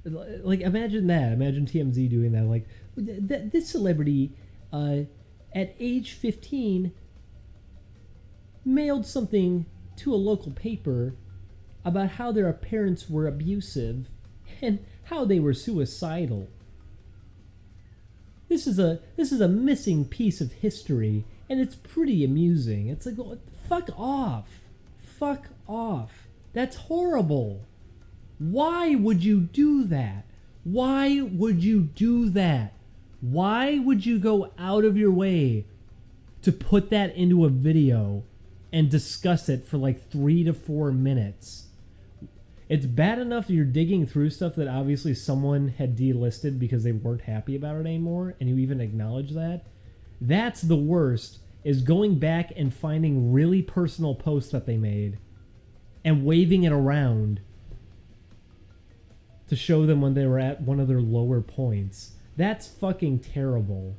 like, imagine that. Imagine TMZ doing that. Like, this celebrity, at age 15, mailed something to a local paper about how their parents were abusive and how they were suicidal. This is a missing piece of history, and it's pretty amusing. It's like, fuck off. Fuck off. That's horrible. Why would you do that? Why would you do that? Why would you go out of your way to put that into a video and discuss it for like 3 to 4 minutes? It's bad enough you're digging through stuff that obviously someone had delisted because they weren't happy about it anymore, and you even acknowledge that. That's the worst, is going back and finding really personal posts that they made and waving it around to show them when they were at one of their lower points. That's fucking terrible.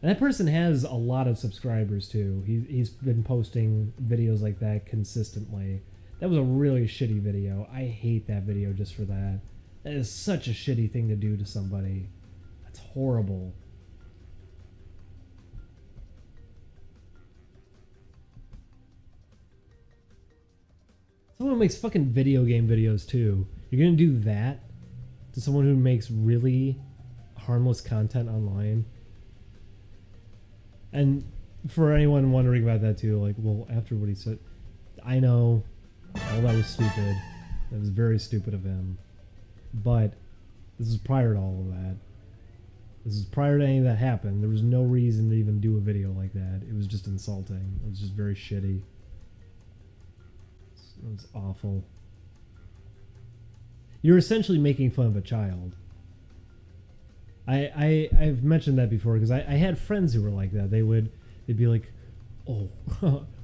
And that person has a lot of subscribers too. He's been posting videos like that consistently. That was a really shitty video. I hate that video just for that. That is such a shitty thing to do to somebody. That's horrible. Someone who makes fucking video game videos too. You're gonna do that to someone who makes really harmless content online? And for anyone wondering about that too, like, well, after what he said, I know all that was stupid. That was very stupid of him. But this is prior to all of that. This is prior to any of that happened. There was no reason to even do a video like that. It was just insulting. It was just very shitty. It was awful. You're essentially making fun of a child. I've mentioned that before because I had friends who were like that. They'd be like, oh,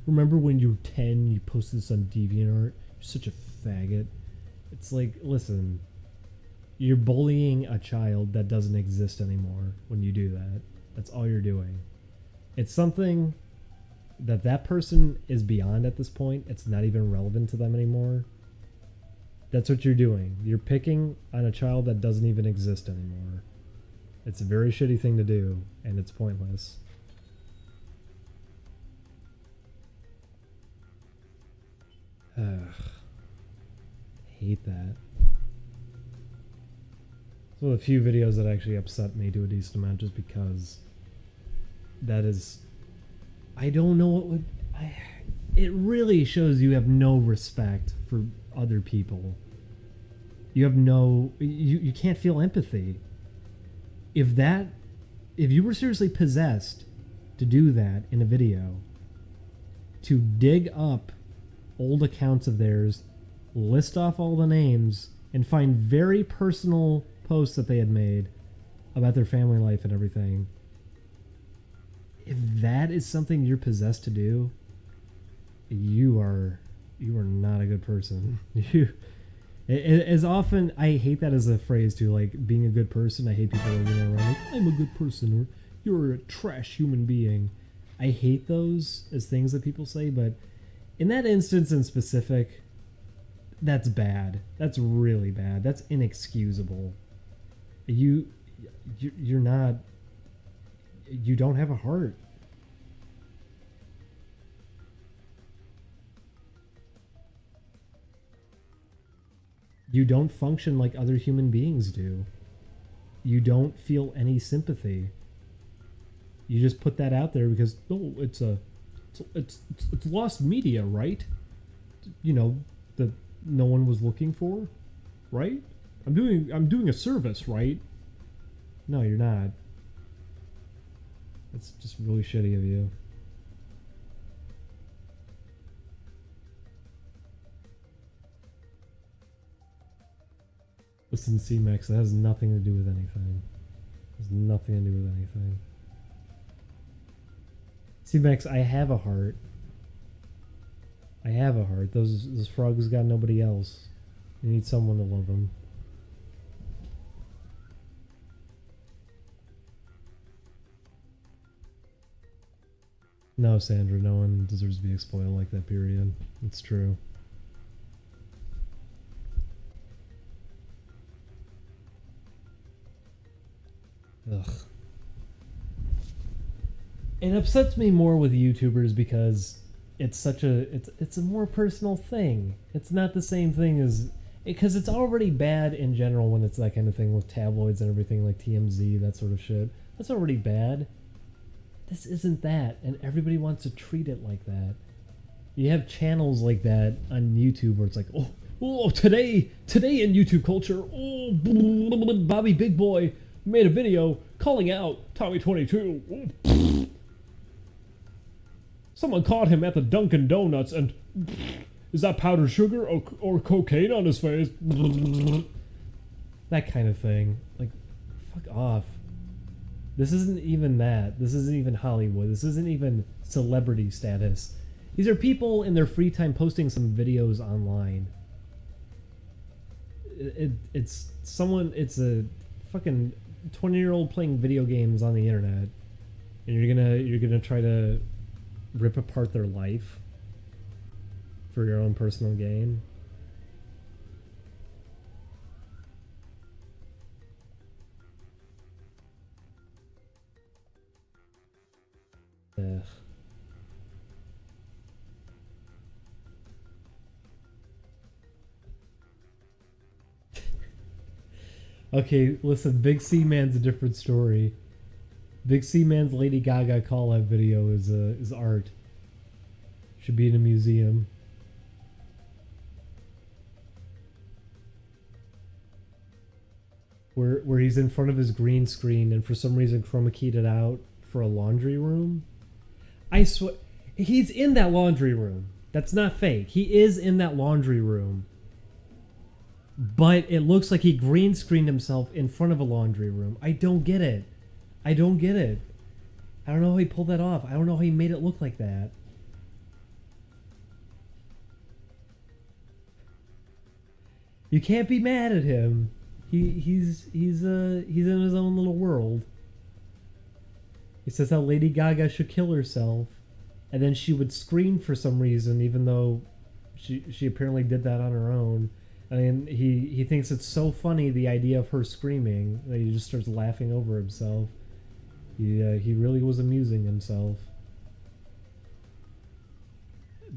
remember when you were 10 and you posted this on DeviantArt? You're such a faggot. It's like, listen, you're bullying a child that doesn't exist anymore when you do that. That's all you're doing. It's something that person is beyond at this point. It's not even relevant to them anymore. That's what you're doing. You're picking on a child that doesn't even exist anymore. It's a very shitty thing to do, and it's pointless. Ugh. Hate that. It's one of the few videos that actually upset me to a decent amount just because that is I don't know what would. It really shows you have no respect for other people. You have no. You can't feel empathy. If you were seriously possessed to do that in a video, to dig up old accounts of theirs, list off all the names, and find very personal posts that they had made about their family life and everything. If that is something you're possessed to do, you are not a good person. As often, I hate that as a phrase too, like being a good person. I hate people that are around like, I'm a good person, or you're a trash human being. I hate those as things that people say, but in that instance in specific, that's bad. That's really bad. That's inexcusable. You're not. You don't have a heart. You don't function like other human beings do. You don't feel any sympathy. You just put that out there because it's lost media, right? You know, that no one was looking for, right? I'm doing a service, right? No, you're not. That's just really shitty of you. Listen, C-Max, that has nothing to do with anything. It has nothing to do with anything. C-Max, I have a heart. I have a heart. Those frogs got nobody else. You need someone to love them. No, Sandra, no one deserves to be spoiled like that, period. It's true. Ugh. It upsets me more with YouTubers because it's such a it's a more personal thing. It's not the same thing as because it's already bad in general when it's that kind of thing with tabloids and everything like TMZ, that sort of shit. That's already bad. This isn't that, and everybody wants to treat it like that. You have channels like that on YouTube where it's like, oh, today in YouTube culture, Bobby Big Boy made a video calling out Tommy22. Someone caught him at the Dunkin' Donuts and is that powdered sugar or cocaine on his face? That kind of thing. Like, fuck off. This isn't even that. This isn't even Hollywood. This isn't even celebrity status. These are people in their free time posting some videos online. It's a fucking 20-year-old playing video games on the internet, and you're gonna try to rip apart their life for your own personal gain. Ugh. Okay, listen, Big C Man's a different story. Big C Man's Lady Gaga call-out video is art. Should be in a museum. Where he's in front of his green screen and for some reason chroma keyed it out for a laundry room. I swear, he's in that laundry room. That's not fake. He is in that laundry room. But it looks like he green screened himself in front of a laundry room. I don't get it. I don't get it. I don't know how he pulled that off. I don't know how he made it look like that. You can't be mad at him. He's in his own little world. He says how Lady Gaga should kill herself, and then she would scream for some reason, even though she apparently did that on her own. I mean, he thinks it's so funny, the idea of her screaming, that he just starts laughing over himself. He really was amusing himself.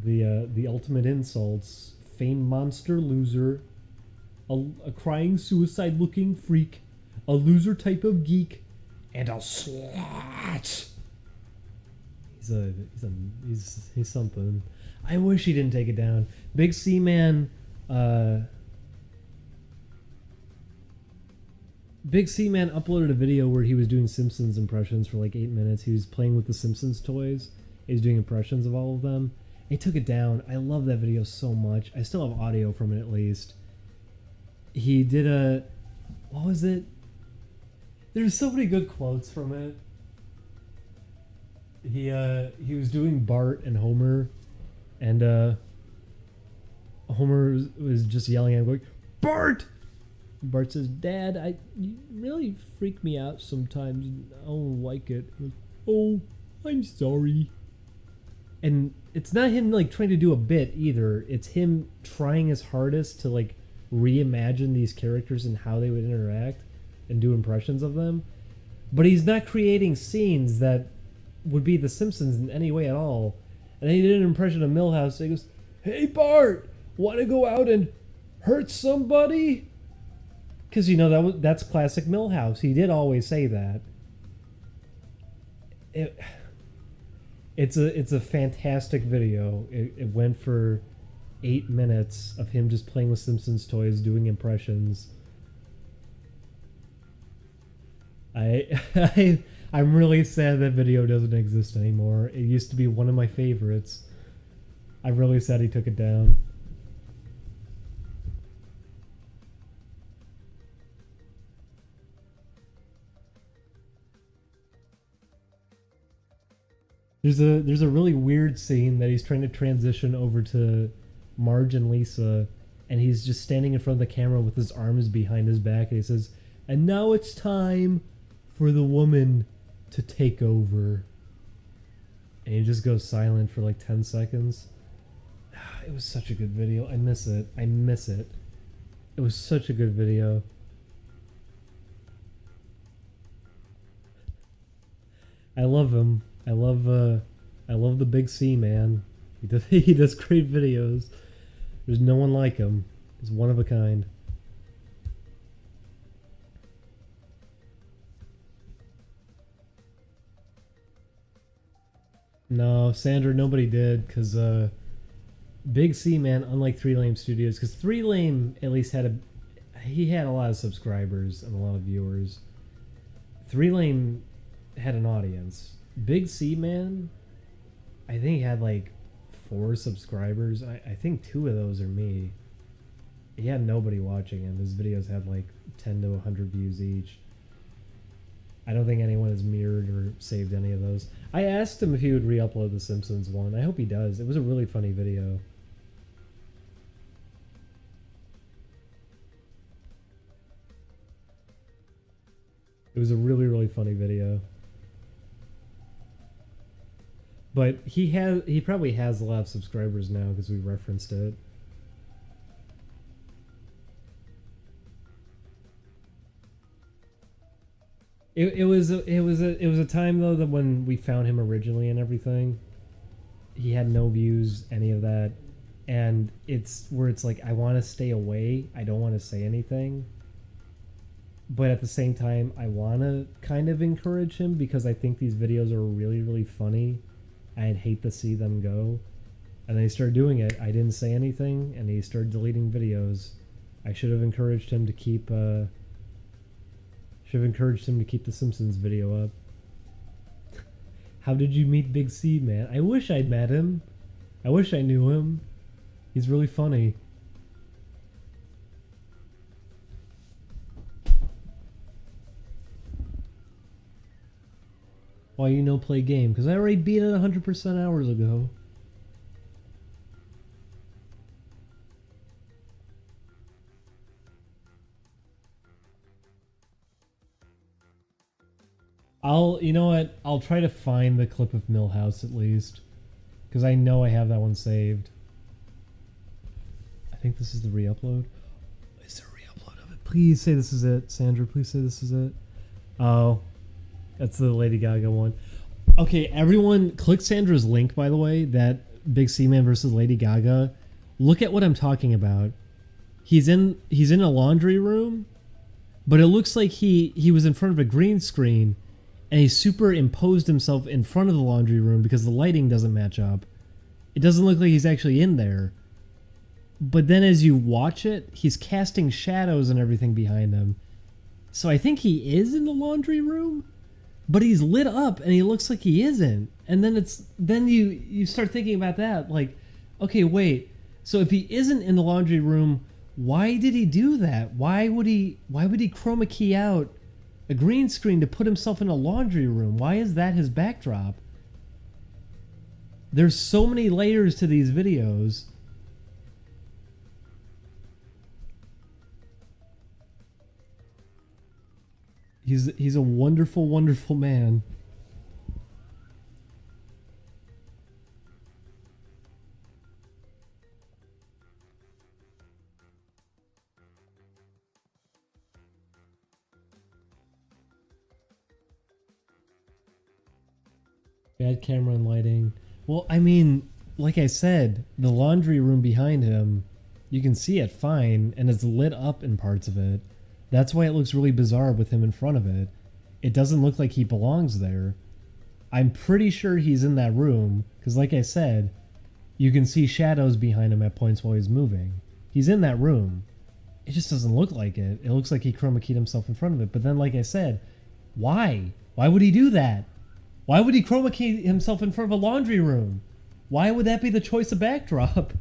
The ultimate insults: fame monster, loser, a crying suicide-looking freak, a loser type of geek, and a slut. he's something. I wish he didn't take it down. Big C Man. Big C Man uploaded a video where he was doing Simpsons impressions for like 8 minutes. He was playing with the Simpsons toys. He was doing impressions of all of them. He took it down. I love that video so much. I still have audio from it at least. He did a... What was it? There's so many good quotes from it. He was doing Bart and Homer, and Homer was just yelling at him, going, "Bart!" Bart says, "Dad, you really freak me out sometimes. I don't like it." "Oh, I'm sorry." And it's not him like trying to do a bit either. It's him trying his hardest to like reimagine these characters and how they would interact and do impressions of them. But he's not creating scenes that would be The Simpsons in any way at all. And then he did an impression of Milhouse. So he goes, "Hey Bart, want to go out and hurt somebody?" Because you know that's classic Milhouse. He did always say that. It's a fantastic video. It went for 8 minutes of him just playing with Simpsons toys, doing impressions. I'm really sad that video doesn't exist anymore. It used to be one of my favorites. I'm really sad he took it down. There's a really weird scene that he's trying to transition over to Marge and Lisa, and he's just standing in front of the camera with his arms behind his back, and he says, "And now it's time for the woman to take over." And he just goes silent for like 10 seconds. It was such a good video. I miss it. It was such a good video. I love him. I love the Big C Man. He does great videos. There's no one like him. He's one of a kind. No, Sandra, nobody did, because Big C Man, unlike Three Lame Studios, because Three Lame at least had a lot of subscribers and a lot of viewers. Three Lame had an audience. Big C Man, I think he had like 4 subscribers. I think 2 of those are me. He had nobody watching him. His videos had like 10 to 100 views each. I don't think anyone has mirrored or saved any of those. I asked him if he would re-upload the Simpsons one. I hope he does. It was a really funny video. It was a really, really funny video. But he probably has a lot of subscribers now because we referenced it. It was a time though that when we found him originally and everything, he had no views, any of that, and it's where it's like I want to stay away. I don't want to say anything, but at the same time, I want to kind of encourage him because I think these videos are really, really funny. I'd hate to see them go. And then he started doing it. I didn't say anything, and he started deleting videos. I should have encouraged him to keep the Simpsons video up. How did you meet Big C, man? I wish I'd met him. I wish I knew him. He's really funny. Why you no play game? Because I already beat it 100% hours ago. You know what? I'll try to find the clip of Milhouse at least. Because I know I have that one saved. I think this is the re-upload. Is there a re-upload of it? Please say this is it. Sandra, please say this is it. Oh. That's the Lady Gaga one. Okay, everyone, click Sandra's link, by the way, that Big C Man versus Lady Gaga. Look at what I'm talking about. He's in a laundry room, but it looks like he was in front of a green screen, and he superimposed himself in front of the laundry room because the lighting doesn't match up. It doesn't look like he's actually in there. But then as you watch it, he's casting shadows and everything behind him. So I think he is in the laundry room, but he's lit up and he looks like he isn't. And then you start thinking about that, like, okay, wait. So if he isn't in the laundry room, why did he do that? Why would he chroma key out a green screen to put himself in a laundry room? Why is that his backdrop? There's so many layers to these videos. He's a wonderful, wonderful man. Bad camera and lighting. Well, I mean, like I said, the laundry room behind him, you can see it fine, and it's lit up in parts of it. That's why it looks really bizarre with him in front of it. It doesn't look like he belongs there. I'm pretty sure he's in that room, because like I said, you can see shadows behind him at points while he's moving. He's in that room. It just doesn't look like it. It looks like he chroma keyed himself in front of it. But then, like I said, why? Why would he do that? Why would he chroma key himself in front of a laundry room? Why would that be the choice of backdrop?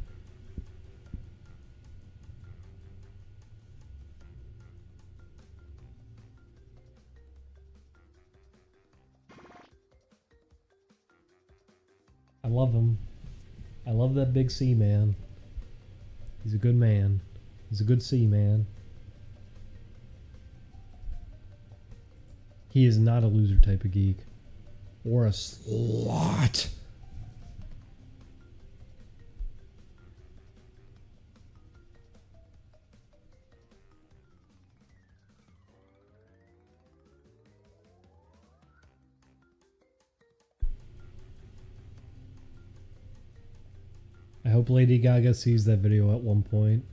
I love him. I love that big C man. He's a good man. He's a good C man. He is not a loser type of geek. Or a slut. I hope Lady Gaga sees that video at one point.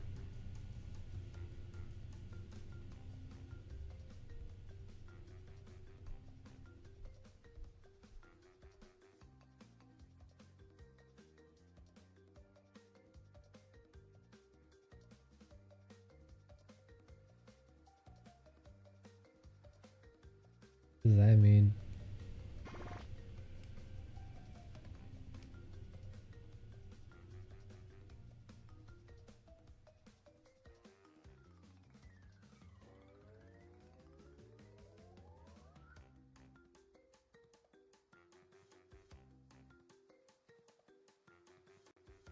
What does that mean?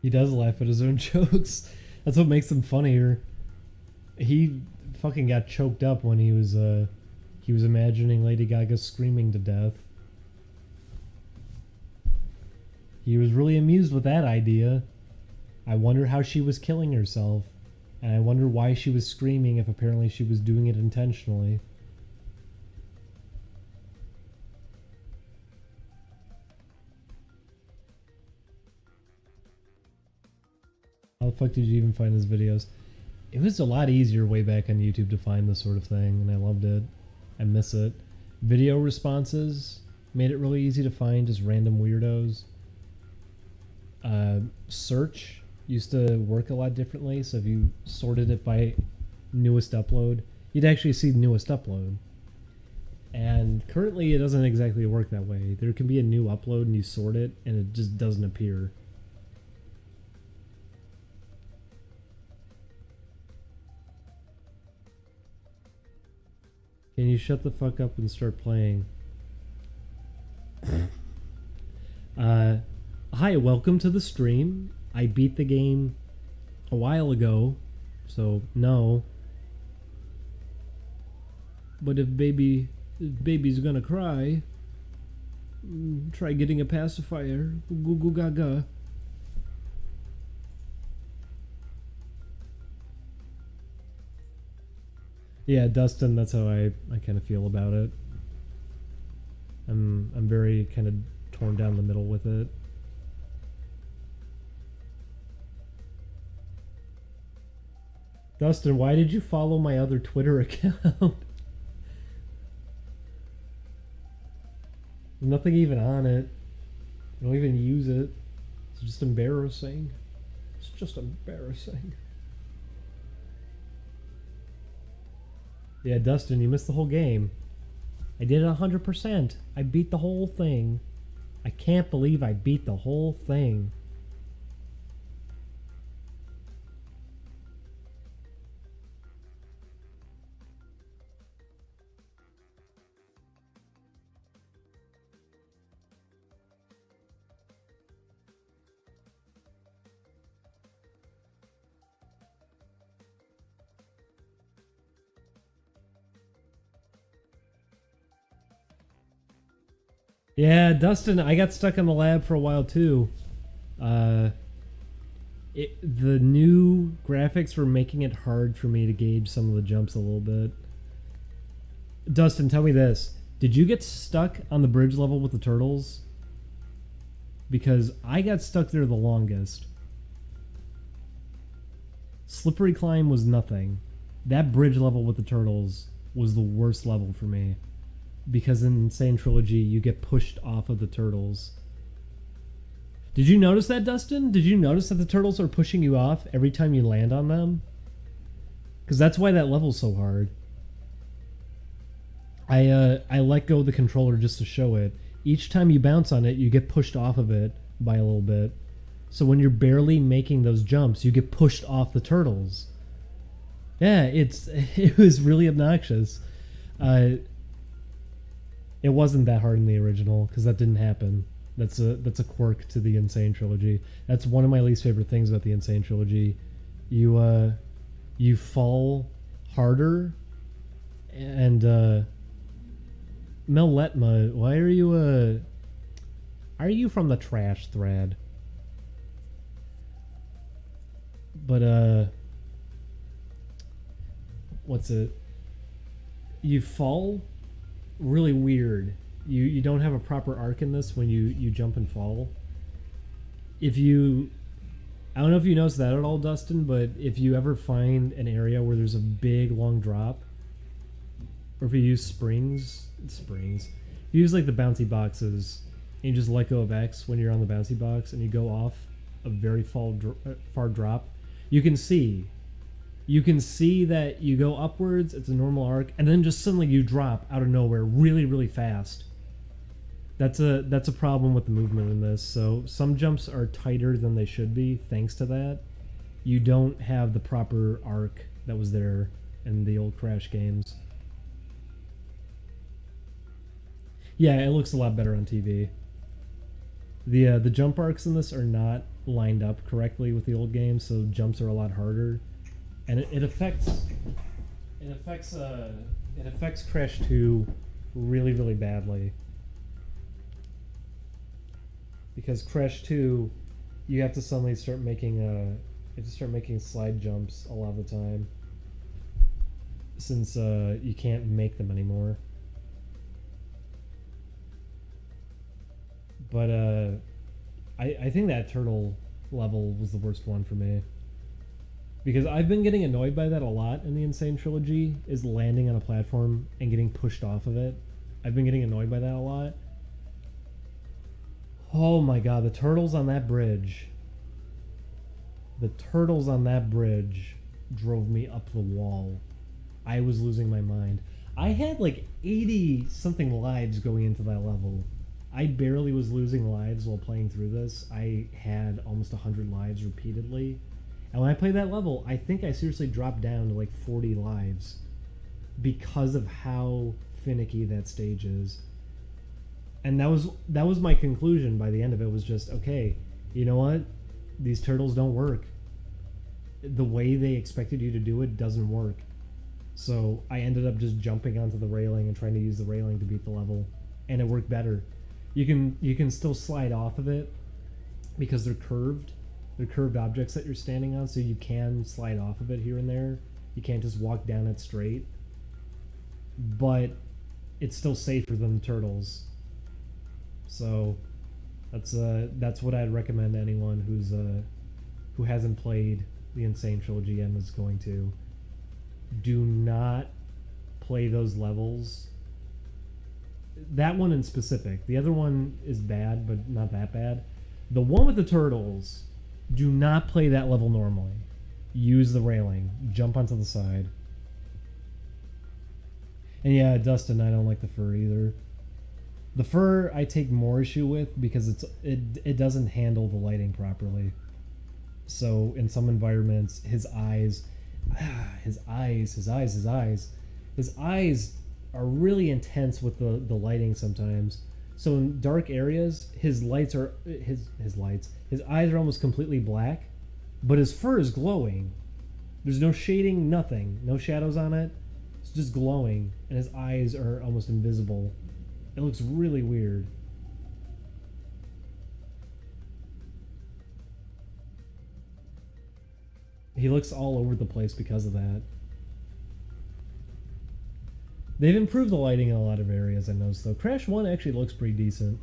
He does laugh at his own jokes. That's what makes them funnier. He fucking got choked up when he was imagining Lady Gaga screaming to death. He was really amused with that idea. I wonder how she was killing herself. And I wonder why she was screaming if apparently she was doing it intentionally. How the fuck did you even find his videos? It was a lot easier way back on YouTube to find this sort of thing, and I loved it. I miss it. Video responses made it really easy to find just random weirdos. Search used to work a lot differently, so if you sorted it by newest upload, you'd actually see the newest upload. And currently it doesn't exactly work that way. There can be a new upload and you sort it and it just doesn't appear. Can you shut the fuck up and start playing? Hi, welcome to the stream. I beat the game a while ago, so no. But if baby's gonna cry, try getting a pacifier. Goo goo gaga. Yeah, Dustin, that's how I kind of feel about it. I'm very kind of torn down the middle with it. Dustin, why did you follow my other Twitter account? Nothing even on it. I don't even use it. It's just embarrassing. It's just embarrassing. Yeah, Dustin, you missed the whole game. I did it 100%. I beat the whole thing. I can't believe I beat the whole thing. Yeah, Dustin, I got stuck in the lab for a while too. The new graphics were making it hard for me to gauge some of the jumps a little bit. Dustin, tell me this. Did you get stuck on the bridge level with the turtles? Because I got stuck there the longest. Slippery climb was nothing. That bridge level with the turtles was the worst level for me. Because in Sane Trilogy, you get pushed off of the turtles. Did you notice that, Dustin? Did you notice that the turtles are pushing you off every time you land on them? Because that's why that level's so hard. I let go of the controller just to show it. Each time you bounce on it, you get pushed off of it by a little bit. So when you're barely making those jumps, you get pushed off the turtles. Yeah, it was really obnoxious. It wasn't that hard in the original because that didn't happen. That's a quirk to the Insane Trilogy. That's one of my least favorite things about the Insane Trilogy. You fall harder, and Melletma, why are you from the trash thread? But what's it? You fall really weird. You don't have a proper arc in this when you jump and fall. I don't know if you noticed that at all, Dustin, but if you ever find an area where there's a big long drop, or if you use springs, if you use like the bouncy boxes and you just let go of X when you're on the bouncy box and you go off a very far drop, you can see that you go upwards, it's a normal arc, and then just suddenly you drop out of nowhere really, really fast. That's a problem with the movement in this. So some jumps are tighter than they should be thanks to that. You don't have the proper arc that was there in the old Crash games. Yeah, it looks a lot better on TV. The jump arcs in this are not lined up correctly with the old games, so jumps are a lot harder. And it affects Crash 2 really, really badly. Because Crash 2, you have to suddenly start making slide jumps a lot of the time, since you can't make them anymore. But I think that turtle level was the worst one for me. Because I've been getting annoyed by that a lot in the Insane Trilogy, is landing on a platform and getting pushed off of it. I've been getting annoyed by that a lot. Oh my god, the turtles on that bridge. The turtles on that bridge drove me up the wall. I was losing my mind. I had like 80 something lives going into that level. I barely was losing lives while playing through this. I had almost 100 lives repeatedly. And when I played that level, I think I seriously dropped down to like 40 lives because of how finicky that stage is. And that was my conclusion by the end of it, was just, okay, you know what? These turtles don't work. The way they expected you to do it doesn't work. So I ended up just jumping onto the railing and trying to use the railing to beat the level, and it worked better. You can still slide off of it because they're curved. They're curved objects that you're standing on, so you can slide off of it here and there. You can't just walk down it straight. But it's still safer than the turtles. So that's what I'd recommend to anyone who hasn't played the Insane Trilogy and is going to. Do not play those levels. that one in specific. The other one is bad, but not that bad. The one with the turtles, do not play that level normally. Use the railing. Jump onto the side. And yeah, Dustin, I don't like the fur either. The fur I take more issue with because it doesn't handle the lighting properly. So in some environments, his eyes are really intense with the lighting sometimes. So in dark areas, his eyes are almost completely black, but his fur is glowing. There's no shading, nothing, no shadows on it. It's just glowing, and his eyes are almost invisible. It looks really weird. He looks all over the place because of that. They've improved the lighting in a lot of areas, I noticed, though. Crash 1 actually looks pretty decent.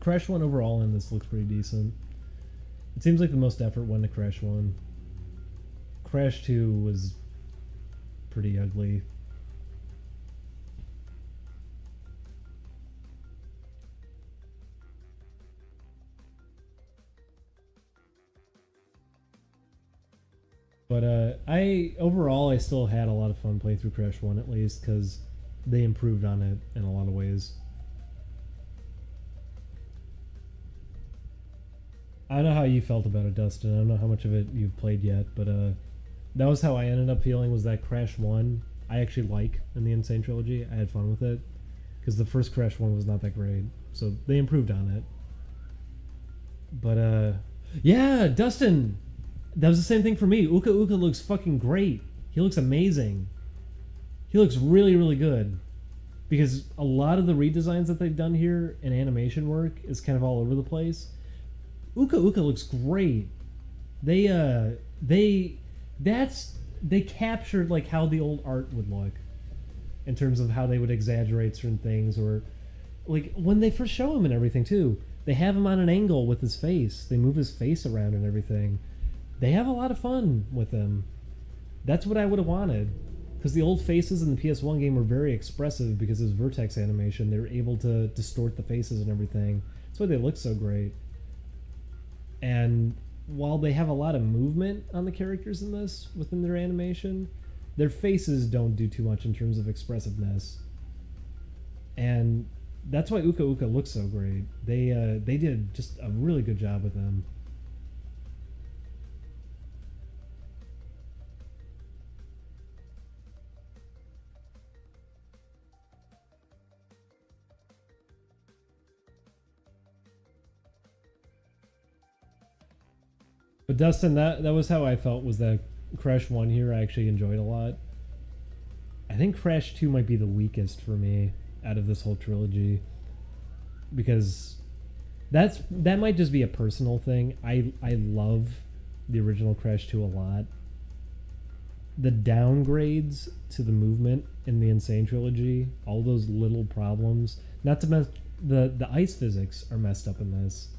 Crash 1 overall in this looks pretty decent. It seems like the most effort went to Crash 1. Crash 2 was pretty ugly. But overall I still had a lot of fun playing through Crash 1, at least, because they improved on it in a lot of ways. I don't know how you felt about it, Dustin. I don't know how much of it you've played yet, but that was how I ended up feeling, was that Crash 1 I actually like in the Insane Trilogy. I had fun with it, because the first Crash 1 was not that great, so they improved on it. But yeah, Dustin! That was the same thing for me. Uka Uka looks fucking great. He looks amazing. He looks really, really good. Because a lot of the redesigns that they've done here in animation work is kind of all over the place. Uka Uka looks great. They captured like how the old art would look in terms of how they would exaggerate certain things, or like when they first show him and everything too. They have him on an angle with his face. They move his face around and everything. They have a lot of fun with him. That's what I would have wanted. Because the old faces in the PS1 game were very expressive because of his vertex animation. They were able to distort the faces and everything. That's why they look so great. And while they have a lot of movement on the characters in this within their animation, their faces don't do too much in terms of expressiveness. And that's why Uka Uka looks so great. They did just a really good job with them. But Dustin, that was how I felt, was that Crash 1 here I actually enjoyed a lot. I think Crash 2 might be the weakest for me out of this whole trilogy. Because that might just be a personal thing. I love the original Crash 2 a lot. The downgrades to the movement in the Insane Trilogy, all those little problems, not to mention the ice physics are messed up in this.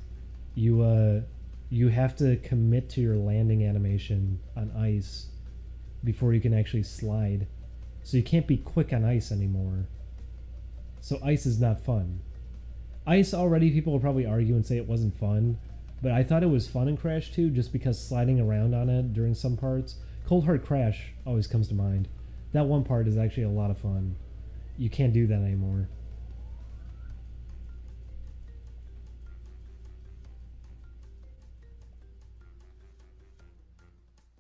You have to commit to your landing animation on ice before you can actually slide. So you can't be quick on ice anymore. So ice is not fun. Ice already, people will probably argue and say it wasn't fun, but I thought it was fun in Crash 2 just because sliding around on it during some parts. Cold Hard Crash always comes to mind. That one part is actually a lot of fun. You can't do that anymore.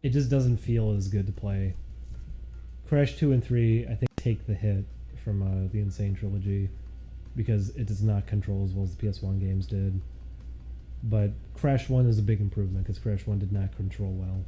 It just doesn't feel as good to play. Crash 2 and 3, I think, take the hit from the Insane Trilogy because it does not control as well as the PS1 games did. But Crash 1 is a big improvement because Crash 1 did not control well.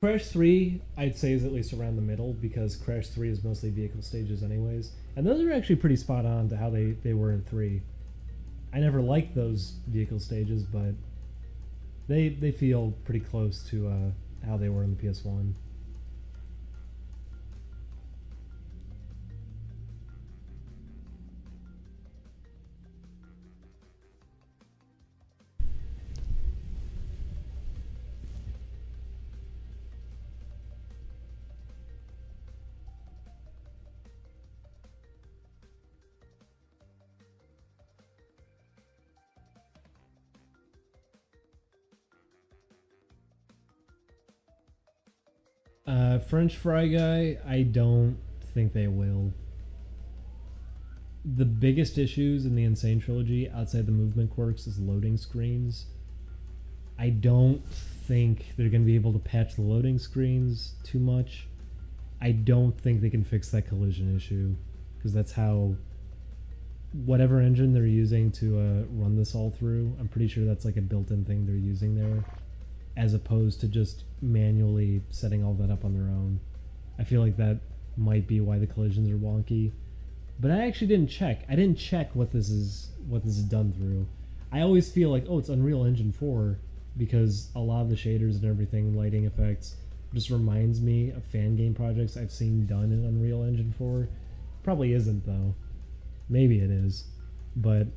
Crash 3, I'd say, is at least around the middle because Crash 3 is mostly vehicle stages anyways. And those are actually pretty spot on to how they were in 3. I never liked those vehicle stages, but they feel pretty close to how they were in the PS1. French fry guy, I don't think they will. The biggest issues in the Insane trilogy outside the movement quirks is loading screens. I don't think they're going to be able to patch the loading screens too much. I don't think they can fix that collision issue because that's how whatever engine they're using to run this all through, I'm pretty sure that's like a built-in thing they're using there, as opposed to just manually setting all that up on their own. I feel like that might be why the collisions are wonky. But I actually didn't check. I didn't check what this is done through. I always feel like, oh, it's Unreal Engine 4 because a lot of the shaders and everything, lighting effects, just reminds me of fan game projects I've seen done in Unreal Engine 4. Probably isn't though. Maybe it is, but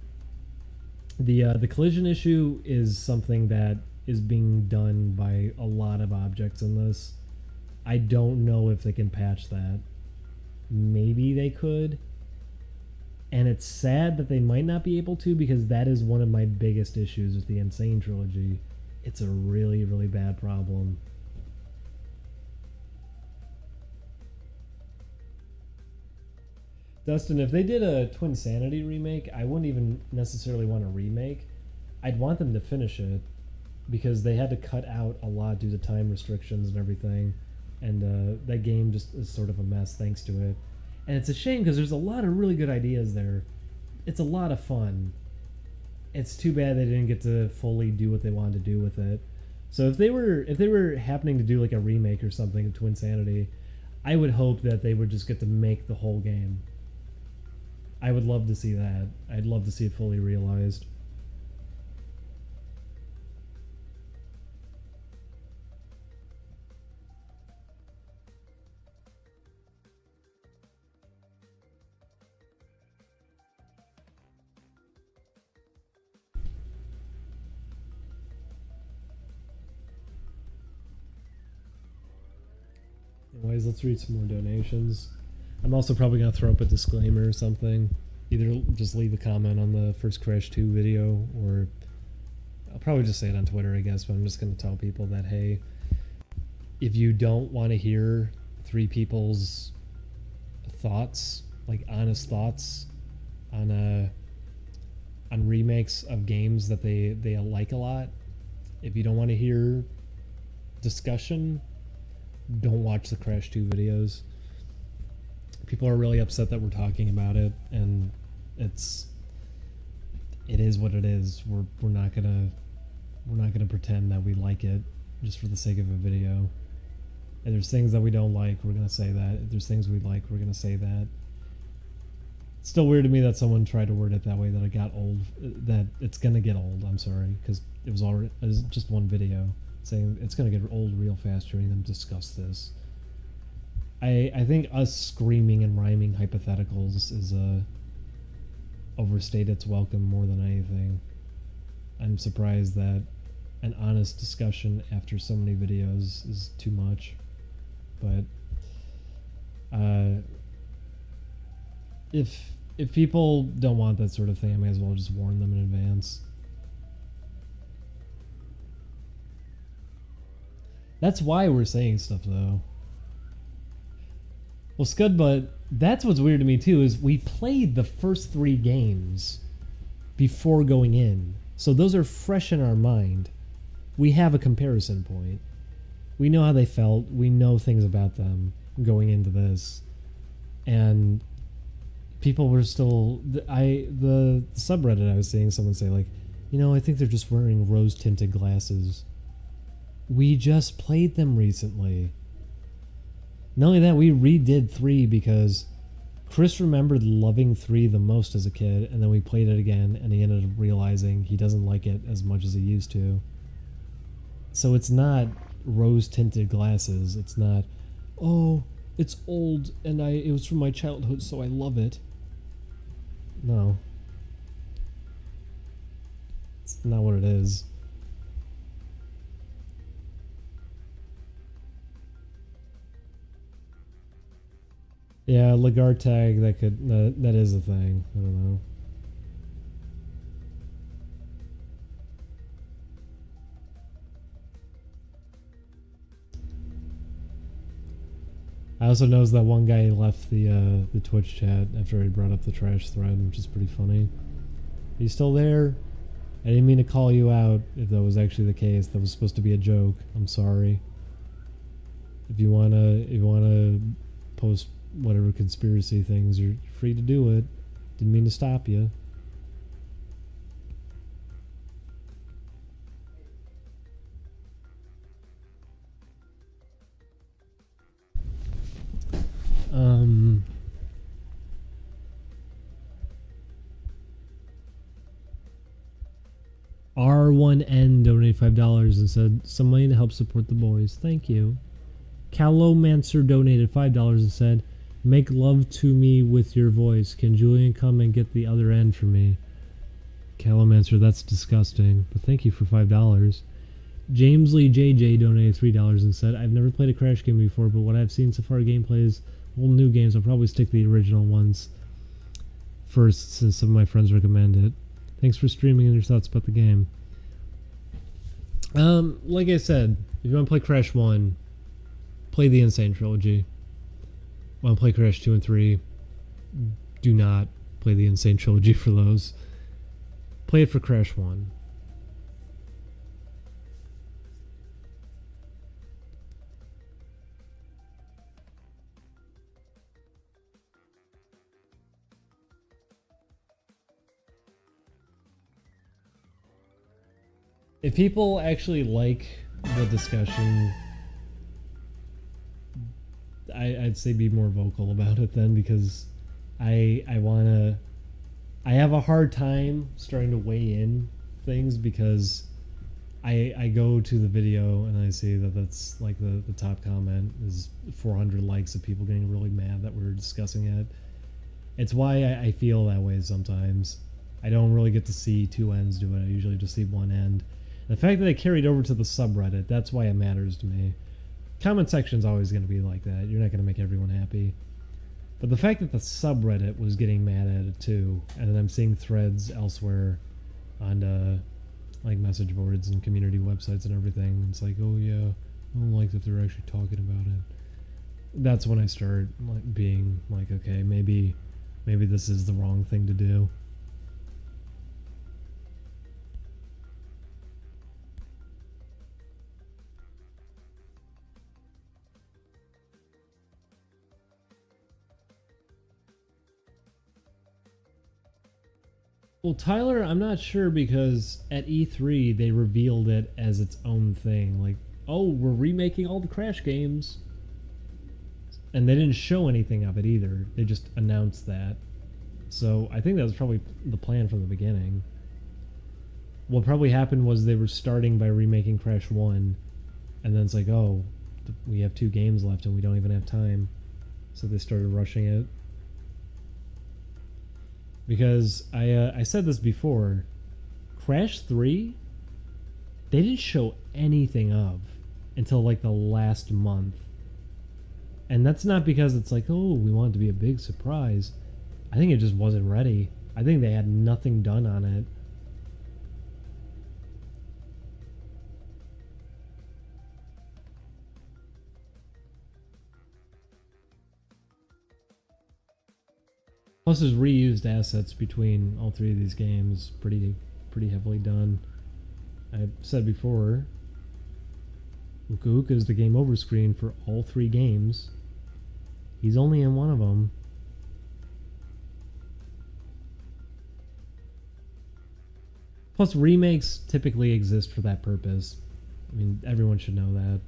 the collision issue is something that is being done by a lot of objects in this. I don't know if they can patch that. Maybe they could. And it's sad that they might not be able to because that is one of my biggest issues with the Insane trilogy. It's a really, really bad problem. Dustin, if they did a Twin Sanity remake, I wouldn't even necessarily want a remake. I'd want them to finish it because they had to cut out a lot due to time restrictions and everything. And that game just is sort of a mess thanks to it. And it's a shame because there's a lot of really good ideas there. It's a lot of fun. It's too bad they didn't get to fully do what they wanted to do with it. So if they were happening to do like a remake or something of Twin Sanity, I would hope that they would just get to make the whole game. I would love to see that. I'd love to see it fully realized. Anyways, let's read some more donations. I'm also probably going to throw up a disclaimer or something. Either just leave a comment on the first Crash 2 video, or I'll probably just say it on Twitter, I guess, but I'm just going to tell people that, hey, if you don't want to hear three people's thoughts, like honest thoughts, on remakes of games that they like a lot, if you don't want to hear discussion, don't watch the Crash 2 videos. People are really upset that we're talking about it, and it is what it is. We're not gonna pretend that we like it just for the sake of a video. If there's things that we don't like, we're gonna say that. If there's things we like, we're gonna say that. It's still weird to me that someone tried to word it that way, that it got old, that it's gonna get old. I'm sorry, because it was just one video saying it's gonna get old real fast hearing them discuss this. I think us screaming and rhyming hypotheticals is overstayed its welcome more than anything. I'm surprised that an honest discussion after so many videos is too much. But if people don't want that sort of thing, I may as well just warn them in advance. That's why we're saying stuff, though. Well, Scudbutt, that's what's weird to me, too, is we played the first 3 games before going in. So those are fresh in our mind. We have a comparison point. We know how they felt. We know things about them going into this. And people were still... The subreddit I was seeing someone say, like, you know, I think they're just wearing rose-tinted glasses. We just played them recently. Not only that, we redid 3 because Chris remembered loving 3 the most as a kid, and then we played it again, and he ended up realizing he doesn't like it as much as he used to. So it's not rose-tinted glasses. It's not, oh, it's old, and it was from my childhood, so I love it. No. It's not what it is. Yeah, Lagarde tag, that is a thing. I don't know. I also noticed that one guy left the Twitch chat after I brought up the trash thread, which is pretty funny. Are you still there? I didn't mean to call you out if that was actually the case. That was supposed to be a joke. I'm sorry. If you wanna post whatever conspiracy things, you're free to do it. Didn't mean to stop you. R1N donated $5 and said, some money to help support the boys. Thank you. Calomancer donated $5 and said, make love to me with your voice. Can Julian come and get the other end for me? Calomancer, that's disgusting. But thank you for $5. James Lee JJ donated $3 and said, I've never played a Crash game before, but what I've seen so far gameplay is all new games. I'll probably stick to the original ones first since some of my friends recommend it. Thanks for streaming and your thoughts about the game. Like I said, if you want to play Crash 1, play the Insane Trilogy. Want to play Crash 2 and 3, do not play the Insane Trilogy for those. Play it for Crash 1. If people actually like the discussion, I'd say be more vocal about it then, because I have a hard time starting to weigh in things, because I go to the video and I see that that's like the top comment is 400 likes of people getting really mad that we're discussing it. It's why I feel that way sometimes. I don't really get to see two ends to it. I usually just see one end. The fact that I carried over to the subreddit, that's why it matters to me. Comment section's always going to be like that. You're not going to make everyone happy. But the fact that the subreddit was getting mad at it too, and then I'm seeing threads elsewhere on like message boards and community websites and everything, it's like, oh yeah, I don't like that they're actually talking about it. That's when I start like being like, okay, maybe this is the wrong thing to do. Well, Tyler, I'm not sure, because at E3 they revealed it as its own thing. Like, oh, we're remaking all the Crash games. And they didn't show anything of it either. They just announced that. So I think that was probably the plan from the beginning. What probably happened was they were starting by remaking Crash 1. And then it's like, oh, we have 2 games left and we don't even have time. So they started rushing it. Because I said this before, Crash 3, they didn't show anything of until like the last month. And that's not because it's like, oh, we want it to be a big surprise. I think it just wasn't ready. I think they had nothing done on it. Plus, there's reused assets between all 3 of these games, pretty heavily done. I've said before, Uka Uka is the game over screen for all 3 games. He's only in one of them. Plus, remakes typically exist for that purpose. I mean, everyone should know that.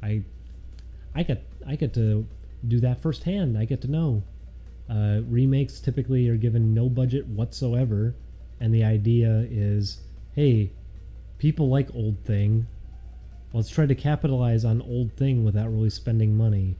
I get to do that firsthand. I get to know. Remakes typically are given no budget whatsoever, and the idea is, hey, people like old thing. Let's try to capitalize on old thing without really spending money.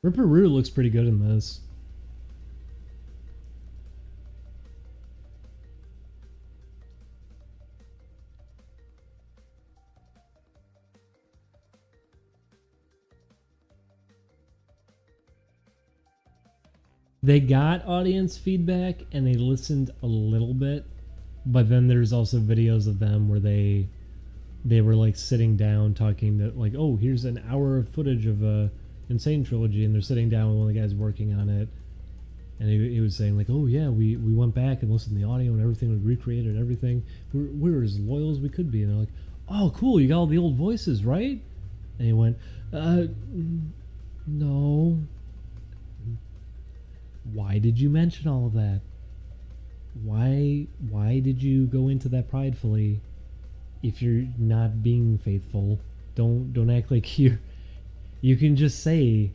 Ripperoo looks pretty good in this. They got audience feedback and they listened a little bit, but then there's also videos of them where they were like sitting down talking to, like, oh, here's an hour of footage of Insane Trilogy, and they're sitting down with one of the guys working on it, and he was saying like, oh yeah, we went back and listened to the audio and everything, we recreated everything, we're as loyal as we could be. And they're like, oh cool, you got all the old voices, right? And he went, no. Why did you mention all of that? Why did you go into that pridefully? If you're not being faithful, don't act like you can just say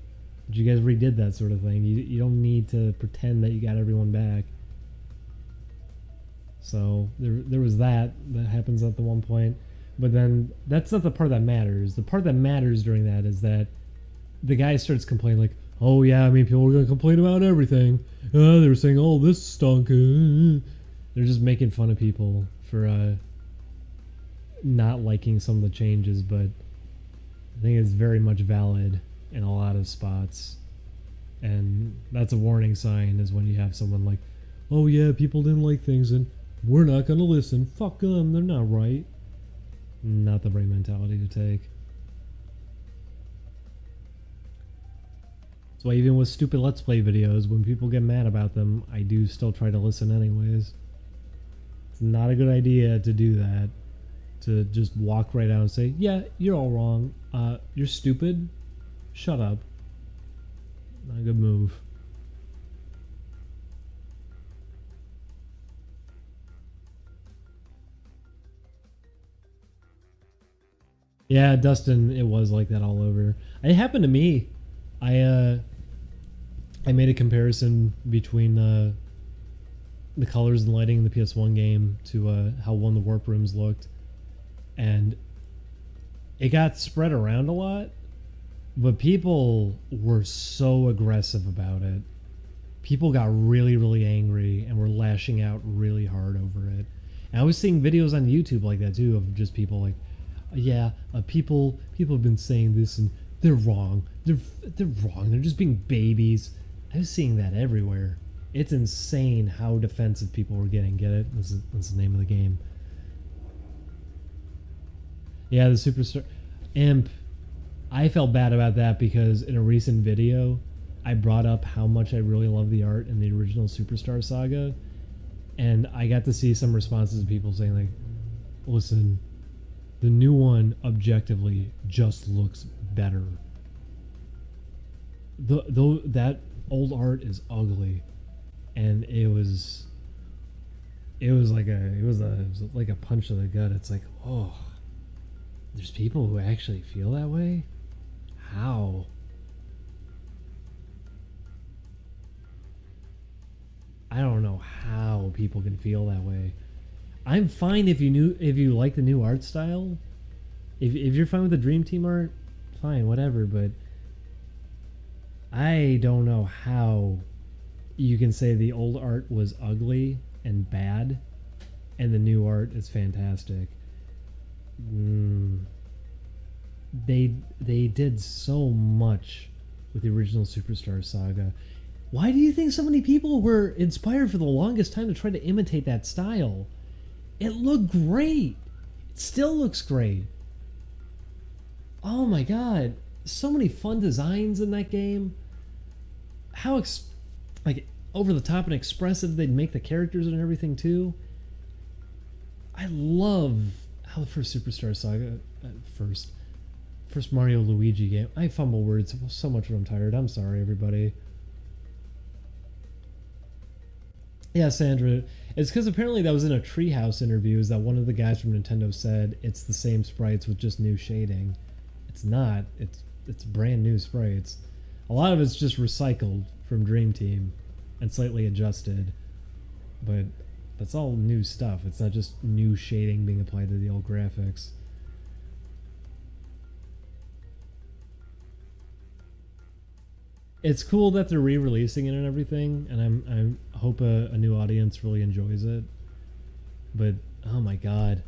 that you guys redid that sort of thing. You don't need to pretend that you got everyone back. So there was that happens at the one point, but then that's not the part that matters. The part that matters during that is that the guy starts complaining like, oh yeah, I mean, people were gonna complain about everything. They were saying, oh, this stunk. They're just making fun of people for not liking some of the changes, but I think it's very much valid in a lot of spots. And that's a warning sign, is when you have someone like, oh yeah, people didn't like things and we're not gonna listen. Fuck them, they're not right. Not the right mentality to take. So even with stupid Let's Play videos, when people get mad about them, I do still try to listen anyways. It's not a good idea to do that. To just walk right out and say, yeah, you're all wrong. You're stupid. Shut up. Not a good move. Yeah, Dustin, it was like that all over. It happened to me. I made a comparison between the colors and lighting in the PS1 game to how one of the warp rooms looked. And it got spread around a lot, but people were so aggressive about it. People got really, really angry and were lashing out really hard over it. And I was seeing videos on YouTube like that too, of just people like, yeah, people have been saying this and they're wrong. They're wrong. They're just being babies. I was seeing that everywhere. It's insane how defensive people were getting. Get it? That's the name of the game. Yeah, the Superstar Imp. I felt bad about that because in a recent video, I brought up how much I really love the art in the original Superstar Saga, and I got to see some responses of people saying like, listen, the new one objectively just looks better. Though that old art is ugly, and it was like a punch to the gut. It's like, oh, there's people who actually feel that way? How? I don't know how people can feel that way. I'm fine if you like the new art style. If you're fine with the Dream Team art, fine, whatever, but I don't know how you can say the old art was ugly and bad and the new art is fantastic. They did so much with the original Superstar Saga. Why do you think so many people were inspired for the longest time to try to imitate that style? It looked great. It still looks great. Oh my god, so many fun designs in that game. How like over the top and expressive they'd make the characters and everything too. I love how the first Superstar Saga, first Mario Luigi game. I fumble words so much when I'm tired. I'm sorry, everybody. Yeah, Sandra. It's because apparently that was in a Treehouse interview. Is that one of the guys from Nintendo said it's the same sprites with just new shading. It's not. It's brand new sprites. A lot of it's just recycled from Dream Team and slightly adjusted, but that's all new stuff. It's not just new shading being applied to the old graphics. It's cool that they're re-releasing it and everything, and I hope a new audience really enjoys it. But oh my god,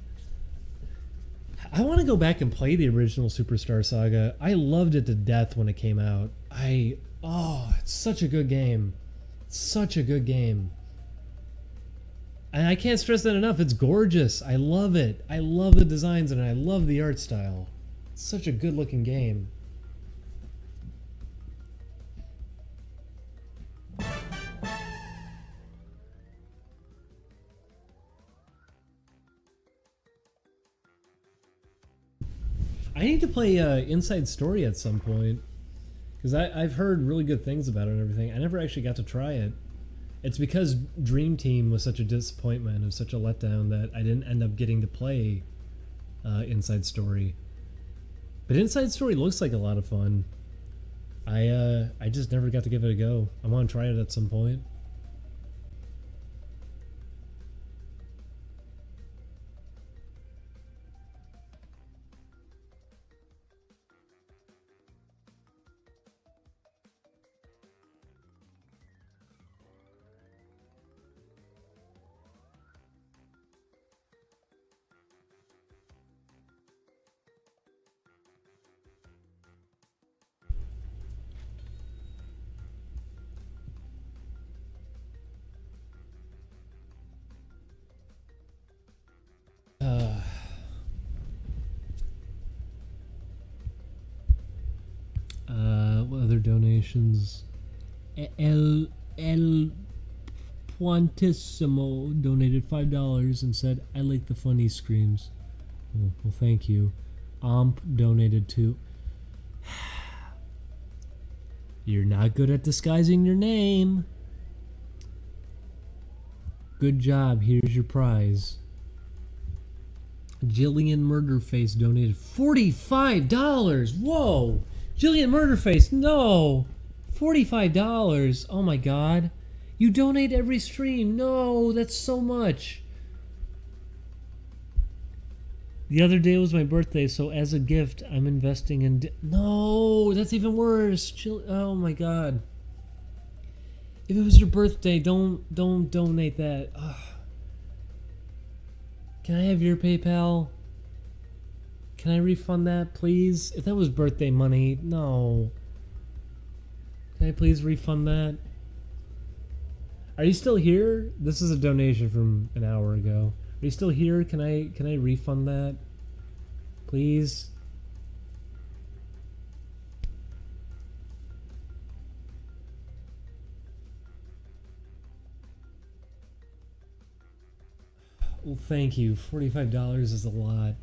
I want to go back and play the original Superstar Saga. I loved it to death when it came out. It's such a good game. Such a good game. And I can't stress that enough. It's gorgeous. I love it. I love the designs and I love the art style. It's such a good looking game. I need to play Inside Story at some point. Because I've heard really good things about it and everything. I never actually got to try it. It's because Dream Team was such a disappointment, it was such a letdown that I didn't end up getting to play Inside Story. But Inside Story looks like a lot of fun. I just never got to give it a go. I want to try it at some point. What other donations? El Puantissimo donated $5 and said, "I like the funny screams." Oh, well, thank you. Omp donated $2. You're not good at disguising your name. Good job. Here's your prize. Jillian Murderface donated $45. Whoa! Jillian Murderface, no! $45. Oh my god. You donate every stream. No, that's so much. The other day was my birthday, so as a gift, I'm investing in... No, that's even worse. Oh my god. If it was your birthday, don't donate that. Ugh. Can I have your PayPal? Can I refund that, please? If that was birthday money, no. Can I please refund that? Are you still here? This is a donation from an hour ago. Are you still here? Can I refund that? Please? Well, thank you. $45 is a lot.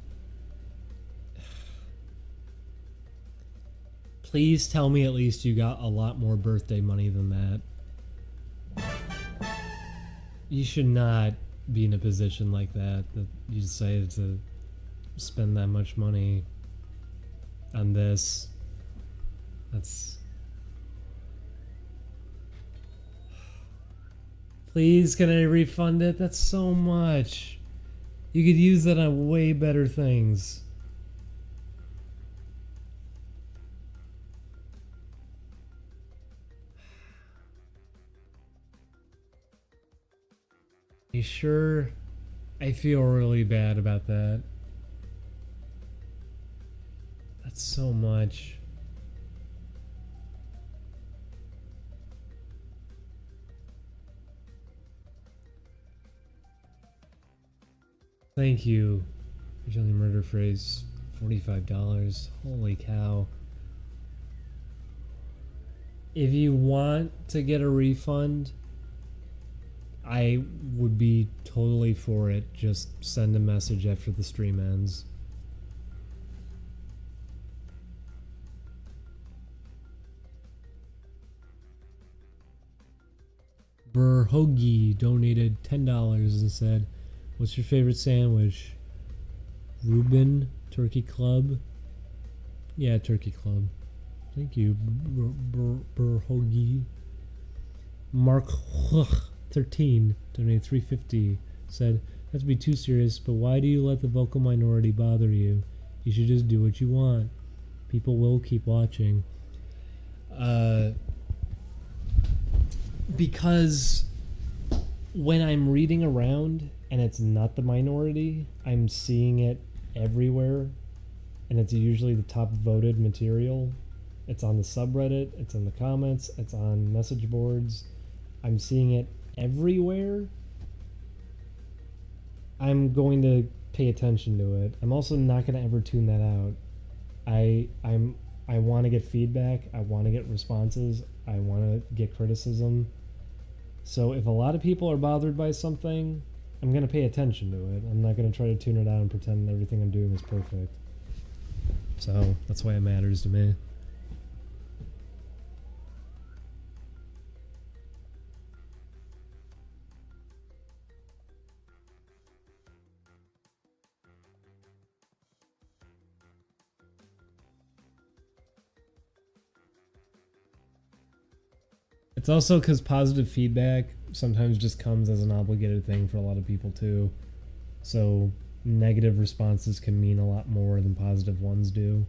Please tell me at least you got a lot more birthday money than that. You should not be in a position like that you decided to spend that much money on this. That's... Please, can I refund it? That's so much. You could use that on way better things. You sure? I feel really bad about that. That's so much. Thank you. Usually murder phrase, $45. Holy cow. If you want to get a refund, I would be totally for it. Just send a message after the stream ends. Burhogi donated $10 and said, "What's your favorite sandwich?" Ruben, Turkey Club. Yeah, Turkey Club. Thank you, Burhogi. Mark 13 donated $3.50. Said, "Not to be too serious, but why do you let the vocal minority bother you? You should just do what you want. People will keep watching." Because when I'm reading around and it's not the minority, I'm seeing it everywhere, and it's usually the top voted material. It's on the subreddit, it's in the comments, it's on message boards. I'm seeing it everywhere, I'm going to pay attention to it. I'm also not going to ever tune that out. I want to get feedback. I want to get responses. I want to get criticism. So if a lot of people are bothered by something, I'm going to pay attention to it. I'm not going to try to tune it out and pretend everything I'm doing is perfect. So that's why it matters to me. It's also because positive feedback sometimes just comes as an obligated thing for a lot of people too. So negative responses can mean a lot more than positive ones do.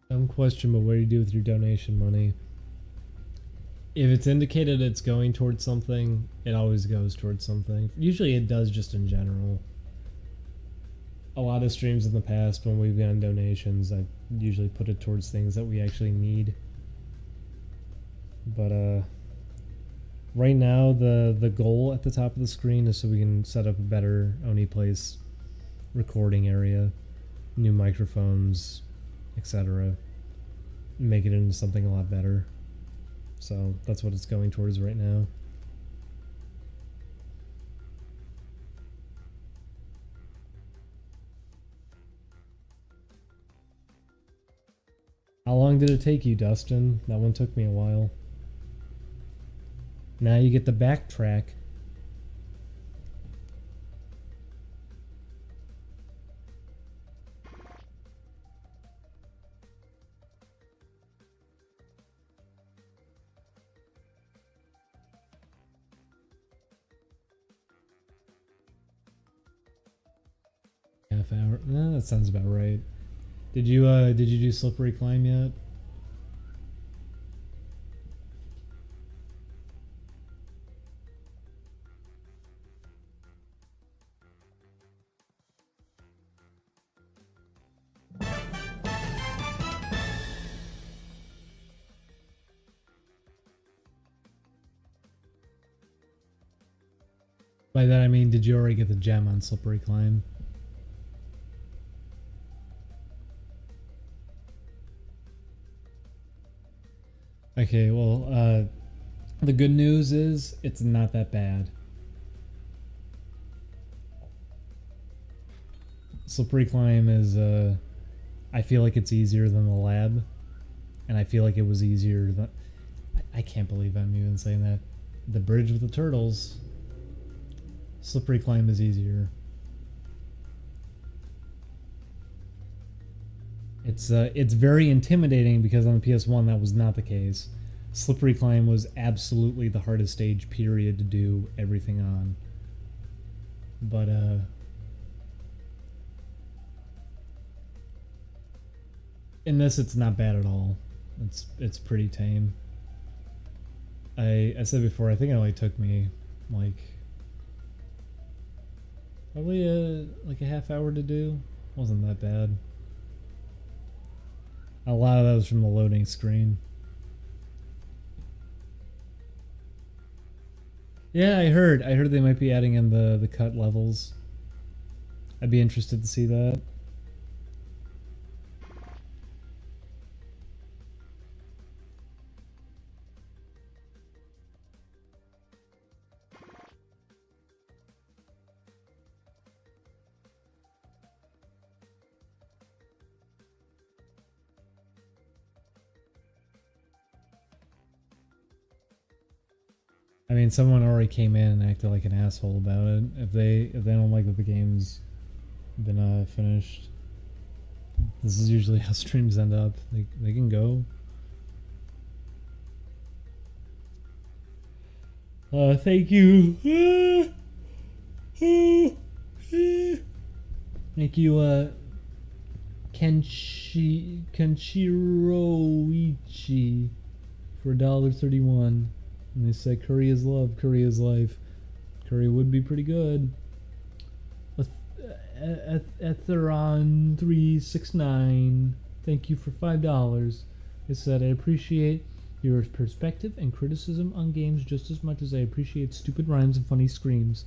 Dumb question, but what do you do with your donation money? If it's indicated it's going towards something, it always goes towards something. Usually it does just in general. A lot of streams in the past when we've gotten donations, I usually put it towards things that we actually need. But right now the goal at the top of the screen is so we can set up a better Oni Place recording area, new microphones, etc. Make it into something a lot better. So that's what it's going towards right now. How long did it take you, Dustin? That one took me a while. Now you get the backtrack. Half hour. That sounds about right. Did you do slippery climb yet? By that I mean, did you already get the gem on slippery climb? Okay, well, the good news is it's not that bad. Slippery climb is, I feel like it's easier than the lab, and I feel like it was easier than, I can't believe I'm even saying that. The bridge with the turtles, slippery climb is easier. It's very intimidating because on the PS1 that was not the case. Slippery climb was absolutely the hardest stage period to do everything on. But in this it's not bad at all. It's pretty tame. I said before, I think it only took me like probably like a half hour to do. Wasn't that bad. A lot of that was from the loading screen. Yeah, I heard they might be adding in the cut levels. I'd be interested to see that. I mean, someone already came in and acted like an asshole about it. If they don't like that the game's been finished, this is usually how streams end up. They can go. Thank you. Thank you, Kenshiroichi for $1.31. And they say curry is love, curry is life. Curry would be pretty good. Etheron369, thank you for $5. It said, I appreciate your perspective and criticism on games just as much as I appreciate stupid rhymes and funny screams.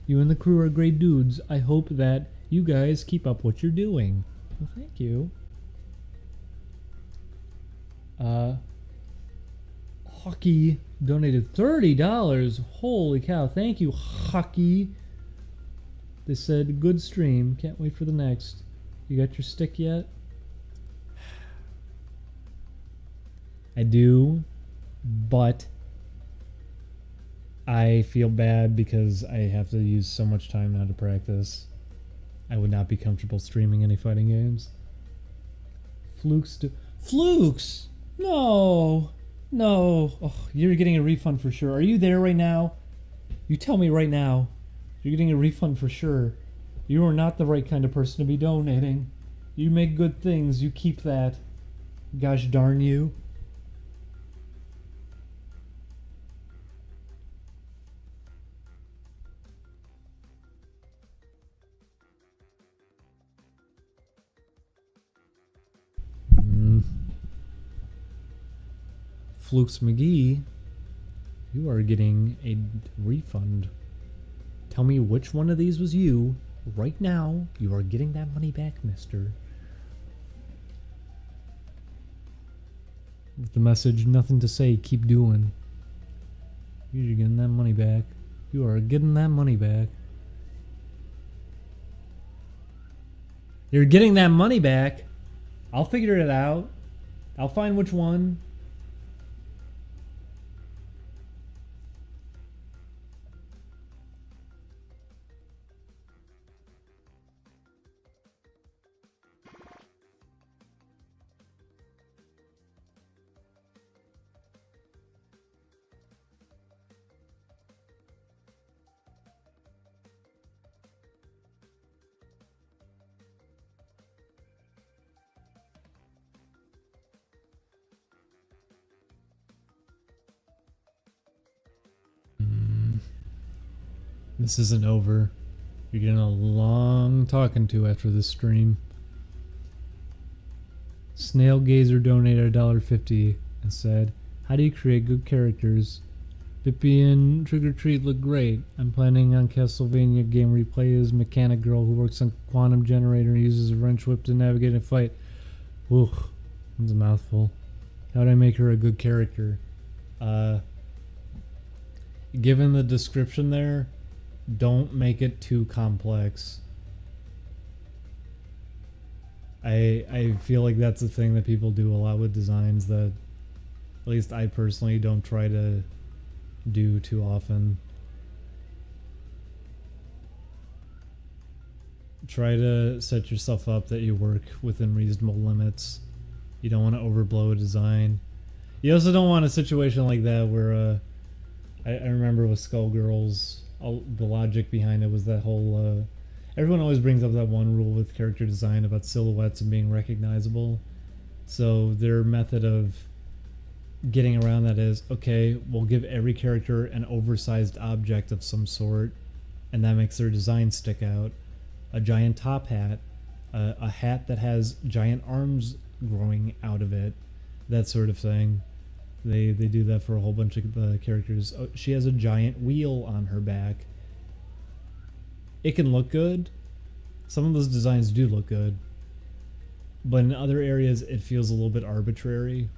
You and the crew are great dudes. I hope that you guys keep up what you're doing. Well, thank you. Hockey donated $30. Holy cow. Thank you, Hockey. They said, good stream. Can't wait for the next. You got your stick yet? I do, but I feel bad because I have to use so much time now to practice. I would not be comfortable streaming any fighting games. Flukes? No. No. Oh, you're getting a refund for sure. Are you there right now? You tell me right now. You're getting a refund for sure. You are not the right kind of person to be donating. You make good things. You keep that. Gosh darn you. Flukes McGee, you are getting a refund. Tell me which one of these was you. Right now, you are getting that money back, mister. The message, nothing to say, keep doing. You're getting that money back. You are getting that money back. You're getting that money back. I'll figure it out. I'll find which one. This isn't over. You're getting a long talking to after this stream. Snail Gazer donated $1.50 and said, how do you create good characters? Bippy and Trick or Treat look great. I'm planning on Castlevania game where you play as mechanic girl who works on quantum generator and uses a wrench whip to navigate a fight. Ooh, that's a mouthful. How do I make her a good character? Given the description there, don't make it too complex. I feel like that's a thing that people do a lot with designs that at least I personally don't try to do too often. Try to set yourself up that you work within reasonable limits. You don't want to overblow a design. You also don't want a situation like that where I remember with Skullgirls, the logic behind it was that whole everyone always brings up that one rule with character design about silhouettes and being recognizable. So their method of getting around that is, okay, we'll give every character an oversized object of some sort, and that makes their design stick out. A giant top hat, a hat that has giant arms growing out of it, that sort of thing. They do that for a whole bunch of the characters. Oh, she has a giant wheel on her back. It can look good. Some of those designs do look good. But in other areas, it feels a little bit arbitrary.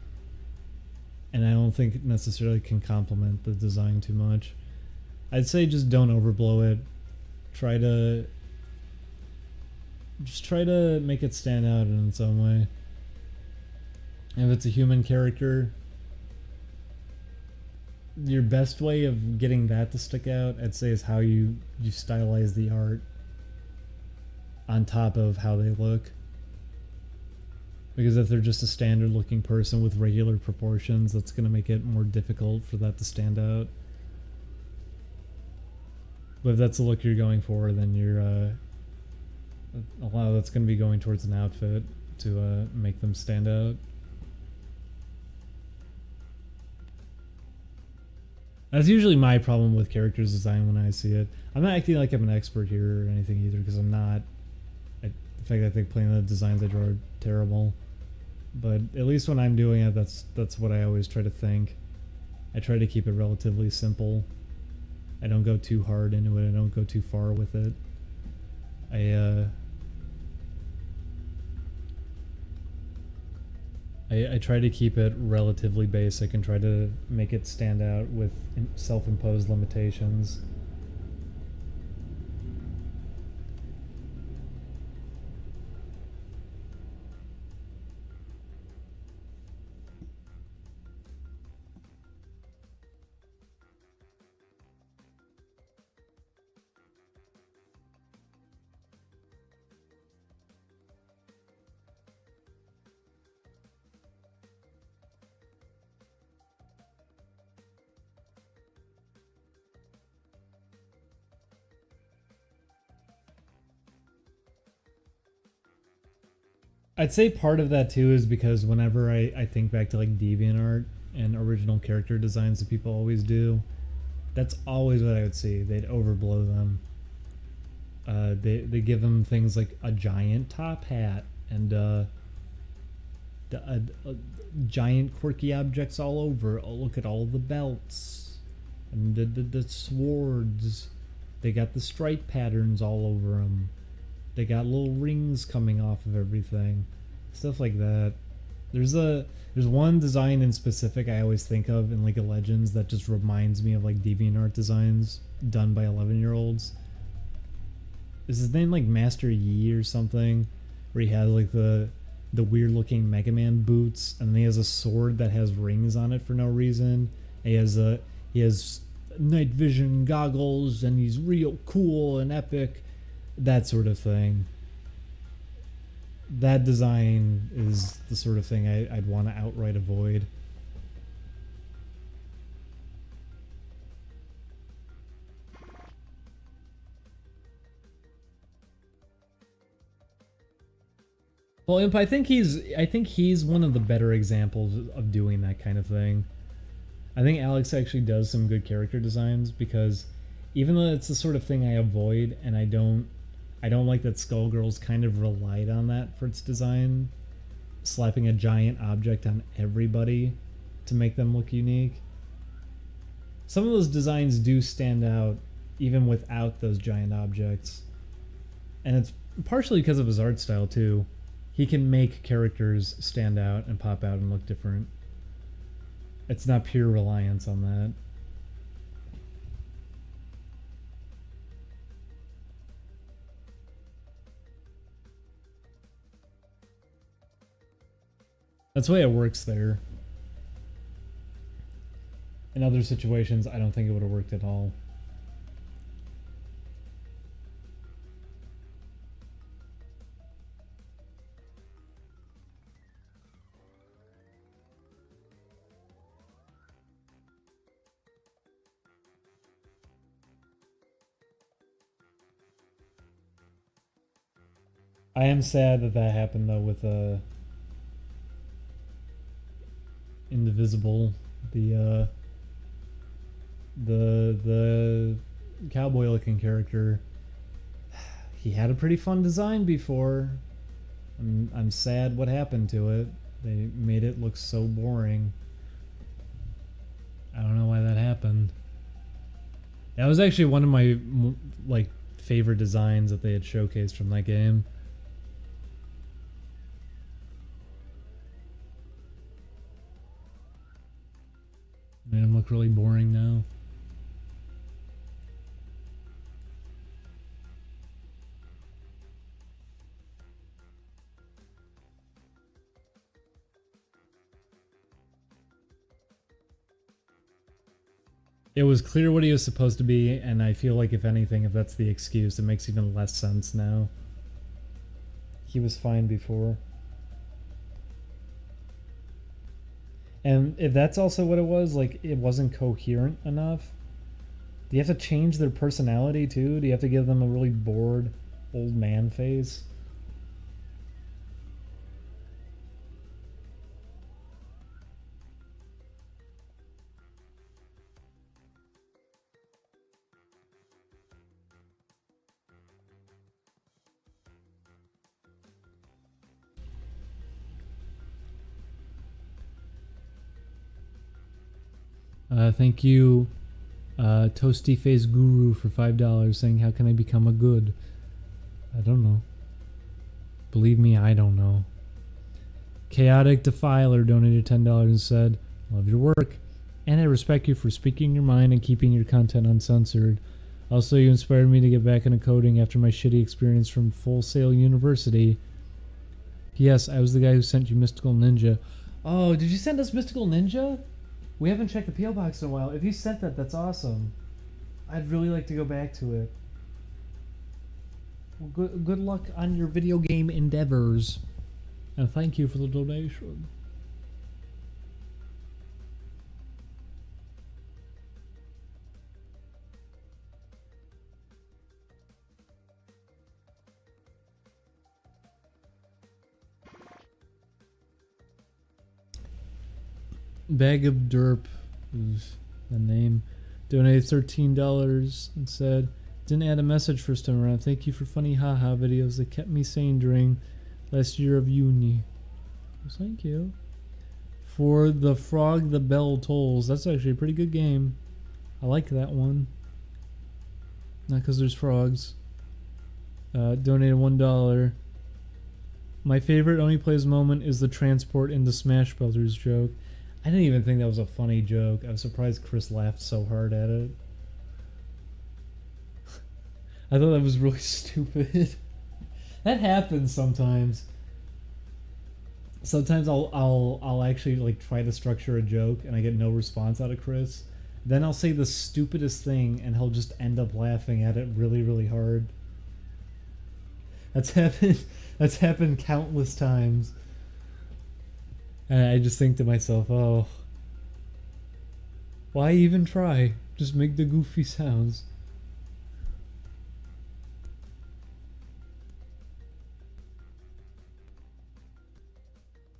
And I don't think it necessarily can complement the design too much. I'd say just don't overblow it. Just try to make it stand out in some way. If it's a human character, your best way of getting that to stick out, I'd say, is how you stylize the art on top of how they look. Because if they're just a standard looking person with regular proportions, that's going to make it more difficult for that to stand out. But if that's the look you're going for, then you're a lot of that's going to be going towards an outfit to make them stand out. That's usually my problem with characters design when I see it. I'm not acting like I'm an expert here or anything either, because I'm not. In fact, I think playing the designs I draw are terrible. But at least when I'm doing it, that's what I always try to think. I try to keep it relatively simple. I don't go too hard into it. I don't go too far with it. I try to keep it relatively basic and try to make it stand out with self-imposed limitations. I'd say part of that too is because whenever I think back to like DeviantArt and original character designs that people always do, that's always what I would see. They'd overblow them. They give them things like a giant top hat and giant quirky objects all over. Oh, look at all the belts and the swords. They got the stripe patterns all over them. They got little rings coming off of everything. Stuff like that. There's one design in specific I always think of in League of Legends that just reminds me of like DeviantArt designs done by 11-year-olds. Is his name like Master Yi or something? Where he has like the weird looking Mega Man boots, and then he has a sword that has rings on it for no reason. He has night vision goggles, and he's real cool and epic. That sort of thing. That design is the sort of thing I'd want to outright avoid. Well, Imp, I think he's one of the better examples of doing that kind of thing. I think Alex actually does some good character designs, because even though it's the sort of thing I avoid, and I don't like that Skullgirls kind of relied on that for its design, slapping a giant object on everybody to make them look unique. Some of those designs do stand out even without those giant objects. And it's partially because of his art style too. He can make characters stand out and pop out and look different. It's not pure reliance on that. That's the way it works there. In other situations, I don't think it would have worked at all. I am sad that that happened though with Indivisible, the cowboy looking character. He had a pretty fun design before. I'm sad what happened to it. They made it look so boring. I don't know why that happened. That was actually one of my like favorite designs that they had showcased from that game. Made him look really boring now. It was clear what he was supposed to be, and I feel like if anything, if that's the excuse, it makes even less sense now. He was fine before. And if that's also what it was, like, it wasn't coherent enough, Do you have to change their personality too? Do you have to give them a really bored old man face? Thank you, Toasty Face Guru, for $5 saying, how can I become a good? I don't know. Believe me, I don't know. Chaotic Defiler donated $10 and said, love your work, and I respect you for speaking your mind and keeping your content uncensored. Also, you inspired me to get back into coding after my shitty experience from Full Sail University. P.S. I was the guy who sent you Mystical Ninja. Oh, did you send us Mystical Ninja? We haven't checked the P.O. Box in a while. If you sent that, that's awesome. I'd really like to go back to it. Well, good luck on your video game endeavors. And thank you for the donation. Bag of Derp is the name. Donated $13 and said, didn't add a message first time around. Thank you for funny haha videos that kept me sane during last year of uni. Well, thank you. For the Frog the Bell Tolls. That's actually a pretty good game. I like that one. Not because there's frogs. Donated $1. My favorite only plays moment is the transport into Smash Brothers joke. I didn't even think that was a funny joke. I was surprised Chris laughed so hard at it. I thought that was really stupid. That happens sometimes. Sometimes I'll actually like try to structure a joke and I get no response out of Chris. Then I'll say the stupidest thing and he'll just end up laughing at it really, really hard. That's happened countless times. And I just think to myself, oh, why even try? Just make the goofy sounds.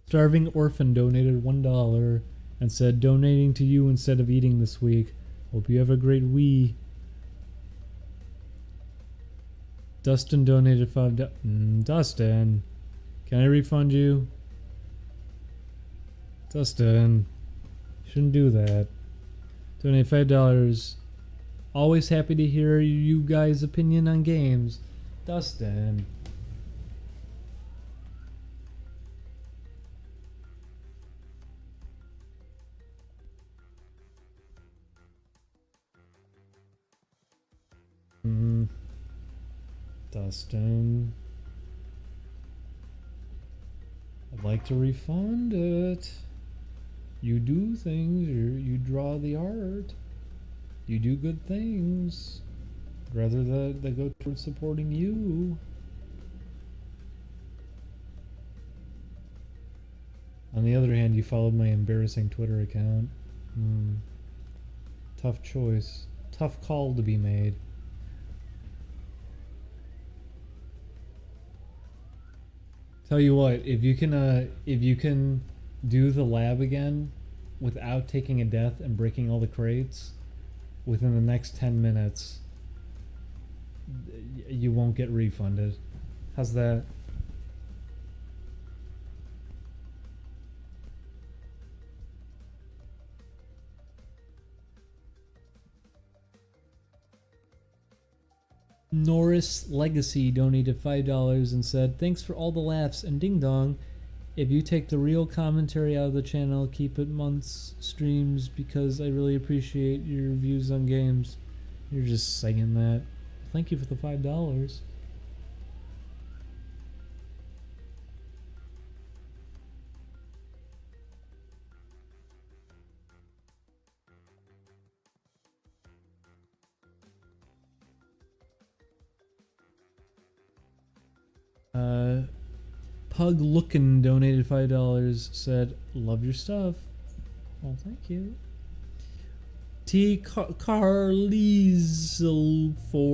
Starving Orphan donated $1 and said, donating to you instead of eating this week. Hope you have a great Wii. Dustin donated $5. Dustin, can I refund you? Dustin, shouldn't do that. Donate $5. Always happy to hear you guys' opinion on games. Dustin. Dustin. I'd like to refund it. You do things, you draw the art. You do good things. I'd rather that they go towards supporting you. On the other hand, you followed my embarrassing Twitter account. Tough choice. Tough call to be made. Tell you what, if you can do the lab again without taking a death and breaking all the crates within the next 10 minutes, you won't get refunded. How's that? Norris Legacy donated $5 and said, thanks for all the laughs and ding dong. If you take the real commentary out of the channel, keep it months streams because I really appreciate your views on games. You're just saying that. Thank you for the $5. Pug Lookin' donated $5, said, love your stuff. Well, thank you. Carlisle 4.